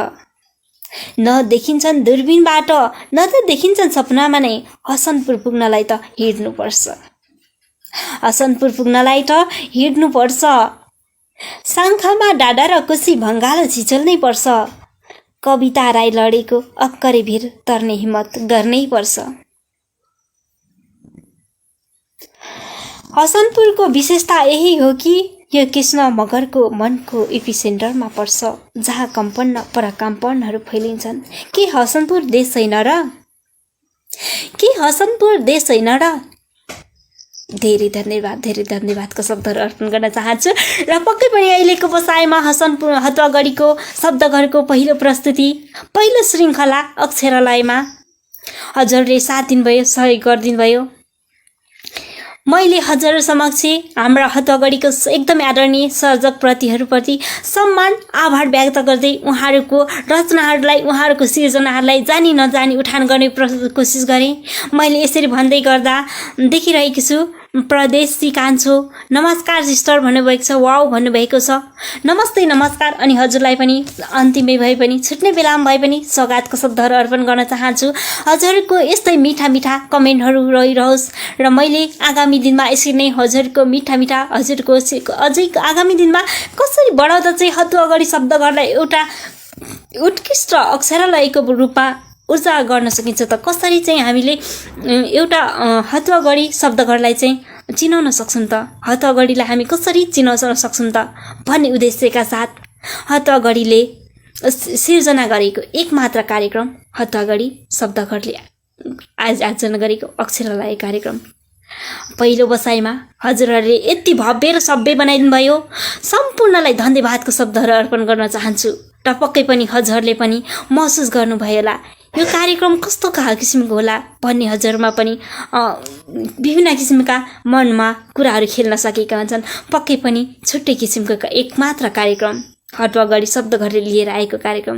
न देखिन्छन् दूरबीनबाट, न त देखिन्छन् सपनामा नै। हसनपुर पुग्नलाई त हिँड्नुपर्छ, हसनपुर पुग्नलाई त हिँड्नुपर्छ। साङ्खामा डाँडा र कोशी भङ्गालो छिचल्नै पर्छ। कविता राई लडेको अक्करे भिर तर्ने हिम्मत गर्नै पर्छ। हसनपुरको विशेषता यही हो कि यो कृष्ण मगरको मनको एपिसेन्टरमा पर्छ, जहाँ कम्पन पराकम्पनहरू फैलिन्छन्। के हसनपुर देश छैन र? के हसनपुर देश छैन र? धेरै धन्यवादको शब्दहरू अर्पण गर्न चाहन्छु। र पक्कै पनि अहिलेको बसाइमा हसनपुर हतुवागढीको शब्दघरको पहिलो प्रस्तुति, पहिलो श्रृङ्खला अक्षरालयमा हजुरले साथ दिनुभयो, सहयोग गरिदिनु भयो। मैले हजुर समक्ष हाम्रा हतुवागढीको एकदमै आदरणीय सर्जकप्रतिहरूप्रति सम्मान आभार व्यक्त गर्दै उहाँहरूको रचनाहरूलाई, उहाँहरूको सिर्जनाहरूलाई जानी नजानी उठान गर्ने कोसिस गरेँ। मैले यसरी भन्दै गर्दा देखिरहेको छु, प्रदेशी कान्छो नमस्कार सिस्टर भन्नुभएको छ, वाउ भन्नुभएको छ। नमस्ते नमस्कार। अनि हजुरलाई पनि अन्तिमै भए पनि छुट्ने बेलामा भए पनि सौगातको शब्दहरू अर्पण गर्न चाहन्छु। हजुरको यस्तै मिठा मिठा कमेन्टहरू रहिरहोस् र मैले आगामी दिनमा यसरी नै हजुरको मिठा मिठा हजुरको अझै आगामी दिनमा कसरी बढाउँदा चाहिँ हतुवागढी शब्दघरलाई एउटा उत्कृष्ट अक्षरालयको रूपमा ऊर्जा गर्न सकिन्छ, त कसरी चाहिँ हामीले एउटा हतुवागढी शब्दघरलाई चाहिँ चिनाउन सक्छौँ, त हतुवागढीलाई हामी कसरी चिनाउन सक्छौँ त भन्ने उद्देश्यका साथ हतुवागढीले सिर्जना गरेको एकमात्र कार्यक्रम हतुवागढी शब्दघरले आयोजना गरेको अक्षरालय कार्यक्रम। पहिलो बसाइमा हजुरहरूले यति भव्य र सभ्य बनाइदिनु भयो, सम्पूर्णलाई धन्यवादको शब्दहरू अर्पण गर्न चाहन्छु। र पक्कै पनि हजुरहरूले पनि महसुस गर्नुभयो होला यो कार्यक्रम कस्तो किसिमको होला भन्ने हजुरमा पनि विभिन्न किसिमका मनमा कुराहरू खेल्न सकेका हुन्छन्। पक्कै पनि छुट्टै किसिमको एकमात्र कार्यक्रम हतुवागढी शब्दघरले लिएर आएको कार्यक्रम।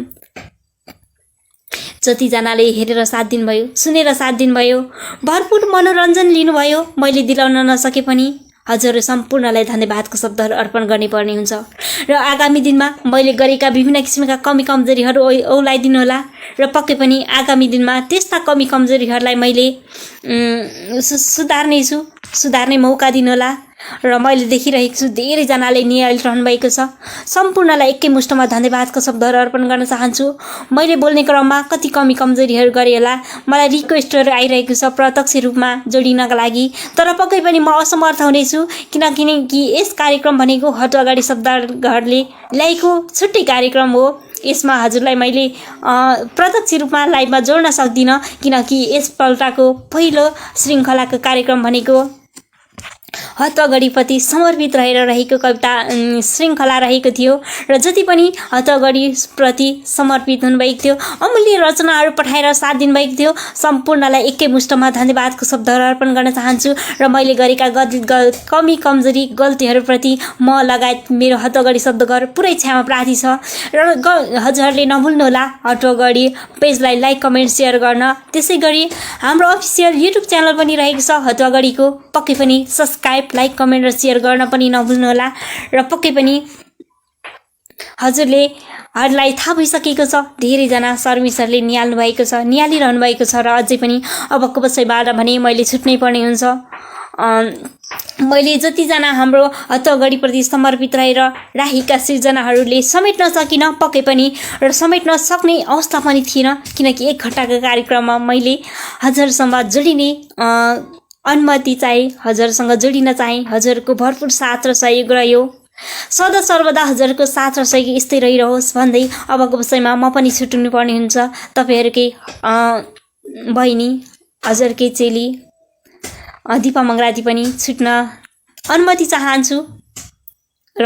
जतिजनाले हेरेर साथ दिनुभयो, सुनेर साथ दिनुभयो, भरपुर मनोरञ्जन लिनुभयो, मैले दिलाउन नसके पनि हजुर सम्पूर्णलाई धन्यवादको शब्दहरू अर्पण गर्ने पर्ने हुन्छ। र आगामी दिनमा मैले गरेका विभिन्न किसिमका कमी कमजोरीहरू औलाइदिनु होला र पक्कै पनि आगामी दिनमा त्यस्ता कमी कमजोरीहरूलाई मैले सुधार्ने मौका दिनु होला। र मैले देखिरहेको छु धेरैजनाले निहालिरहनु भएको छ, सम्पूर्णलाई एकै मुष्टमा धन्यवादको शब्दहरू अर्पण गर्न चाहन्छु। मैले बोल्ने क्रममा कति कमी कमजोरीहरू गरेँ होला, मलाई रिक्वेस्टहरू आइरहेको छ प्रत्यक्ष रूपमा जोडिनका लागि, तर पक्कै पनि म असमर्थ हुनेछु, किनकि यस कार्यक्रम भनेको हतुवागढी शब्दघरले ल्याएको छुट्टै कार्यक्रम हो। यसमा हजुरलाई मैले प्रत्यक्ष रूपमा लाइभमा जोड्न सक्दिनँ, किनकि यसपल्टको पहिलो श्रृङ्खलाको कार्यक्रम भनेको हतुवागढीप्रति समर्पित रहेको कविता श्रृङ्खला रहेको थियो। र जति पनि हतुवागढीप्रति समर्पित हुनुभएको थियो, अमूल्य रचनाहरू पठाएर साथ दिनुभएको थियो, सम्पूर्णलाई एकै मुष्टमा धन्यवादको शब्दहरू अर्पण गर्न चाहन्छु। र मैले गरेका कमी कमजोरी गल्तीहरूप्रति म लगायत मेरो हतुवागढी शब्दघर पुरै क्षमा प्रार्थी छ। र हजुरहरूले नभुल्नुहोला हतुवागढी पेजलाई लाइक कमेन्ट सेयर गर्न। त्यसै गरी हाम्रो अफिसियल युट्युब च्यानल पनि रहेको छ हतुवागढीको, पक्कै पनि सब्सक्राइब लाइक कमेन्ट र सेयर गर्न पनि नभुल्नुहोला। र पक्कै पनि हजुरलाई थाहा भइसकेको छ, धेरैजना सर्भिसहरूले निहालिरहनु भएको छ र अझै पनि अबको बसाइबाट भने मैले छुट्नै पर्ने हुन्छ। मैले जतिजना हाम्रो हतगढीप्रति समर्पित रहेर राखेका सृजनाहरूले समेट्न सकिनँ पक्कै पनि, र समेट्न सक्ने अवस्था पनि थिएन, किनकि 1 घण्टाको कार्यक्रममा मैले हजुरसँग जोडिने अनुमति चाहे, हजुरसँग जोडिन चाहे। हजुरको भरपुर साथ र सहयोग रह्यो। सदा सर्वदा हजुरको साथ र सहयोग यस्तै रहिरहोस् भन्दै अबको विषयमा म पनि छुट्नु पर्ने हुन्छ। तपाईँहरूकै बहिनी, हजुरकै चेली दिपा मङ्गराती पनि छुट्न अनुमति चाहन्छु। र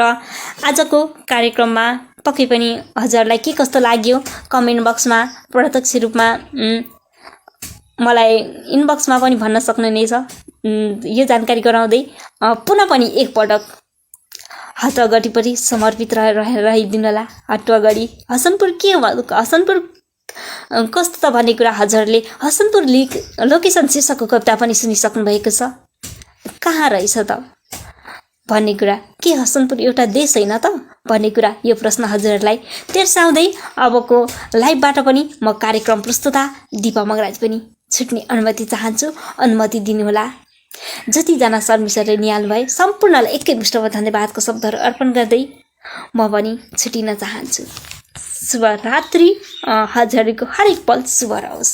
आजको कार्यक्रममा पक्कै पनि हजुरलाई के कस्तो लाग्यो कमेन्ट बक्समा प्रत्यक्ष रूपमा मलाई इनबक्समा पनि भन्न सक्नुहुनेछ। यो जानकारी गराउँदै पुनः पनि एकपटक हतगढीपट्टि समर्पित रहिदिनुहोला। हतगढी हसनपुर के हो, हसनपुर कस्तो त भन्ने कुरा हजुरले हसनपुर लोकेसन शीर्षकको कविता पनि सुनिसक्नु भएको छ। कहाँ रहेछ त भन्ने कुरा, के हसनपुर एउटा देश होइन त भन्ने कुरा, यो प्रश्न हजुरहरूलाई तेर्साउँदै अबको लाइभबाट पनि म कार्यक्रम प्रस्तुता दिपा मङ्गराती पनि छुट्ने अनुमति चाहन्छु। अनुमति दिनुहोला। जतिजना शर्मिसहरूले निहाल्नु भए सम्पूर्णलाई एकै मुष्टमा धन्यवादको शब्दहरू अर्पण गर्दै म पनि छुटिन चाहन्छु। शुभरात्रि। हजुरको हरेक पल शुभ रहोस्।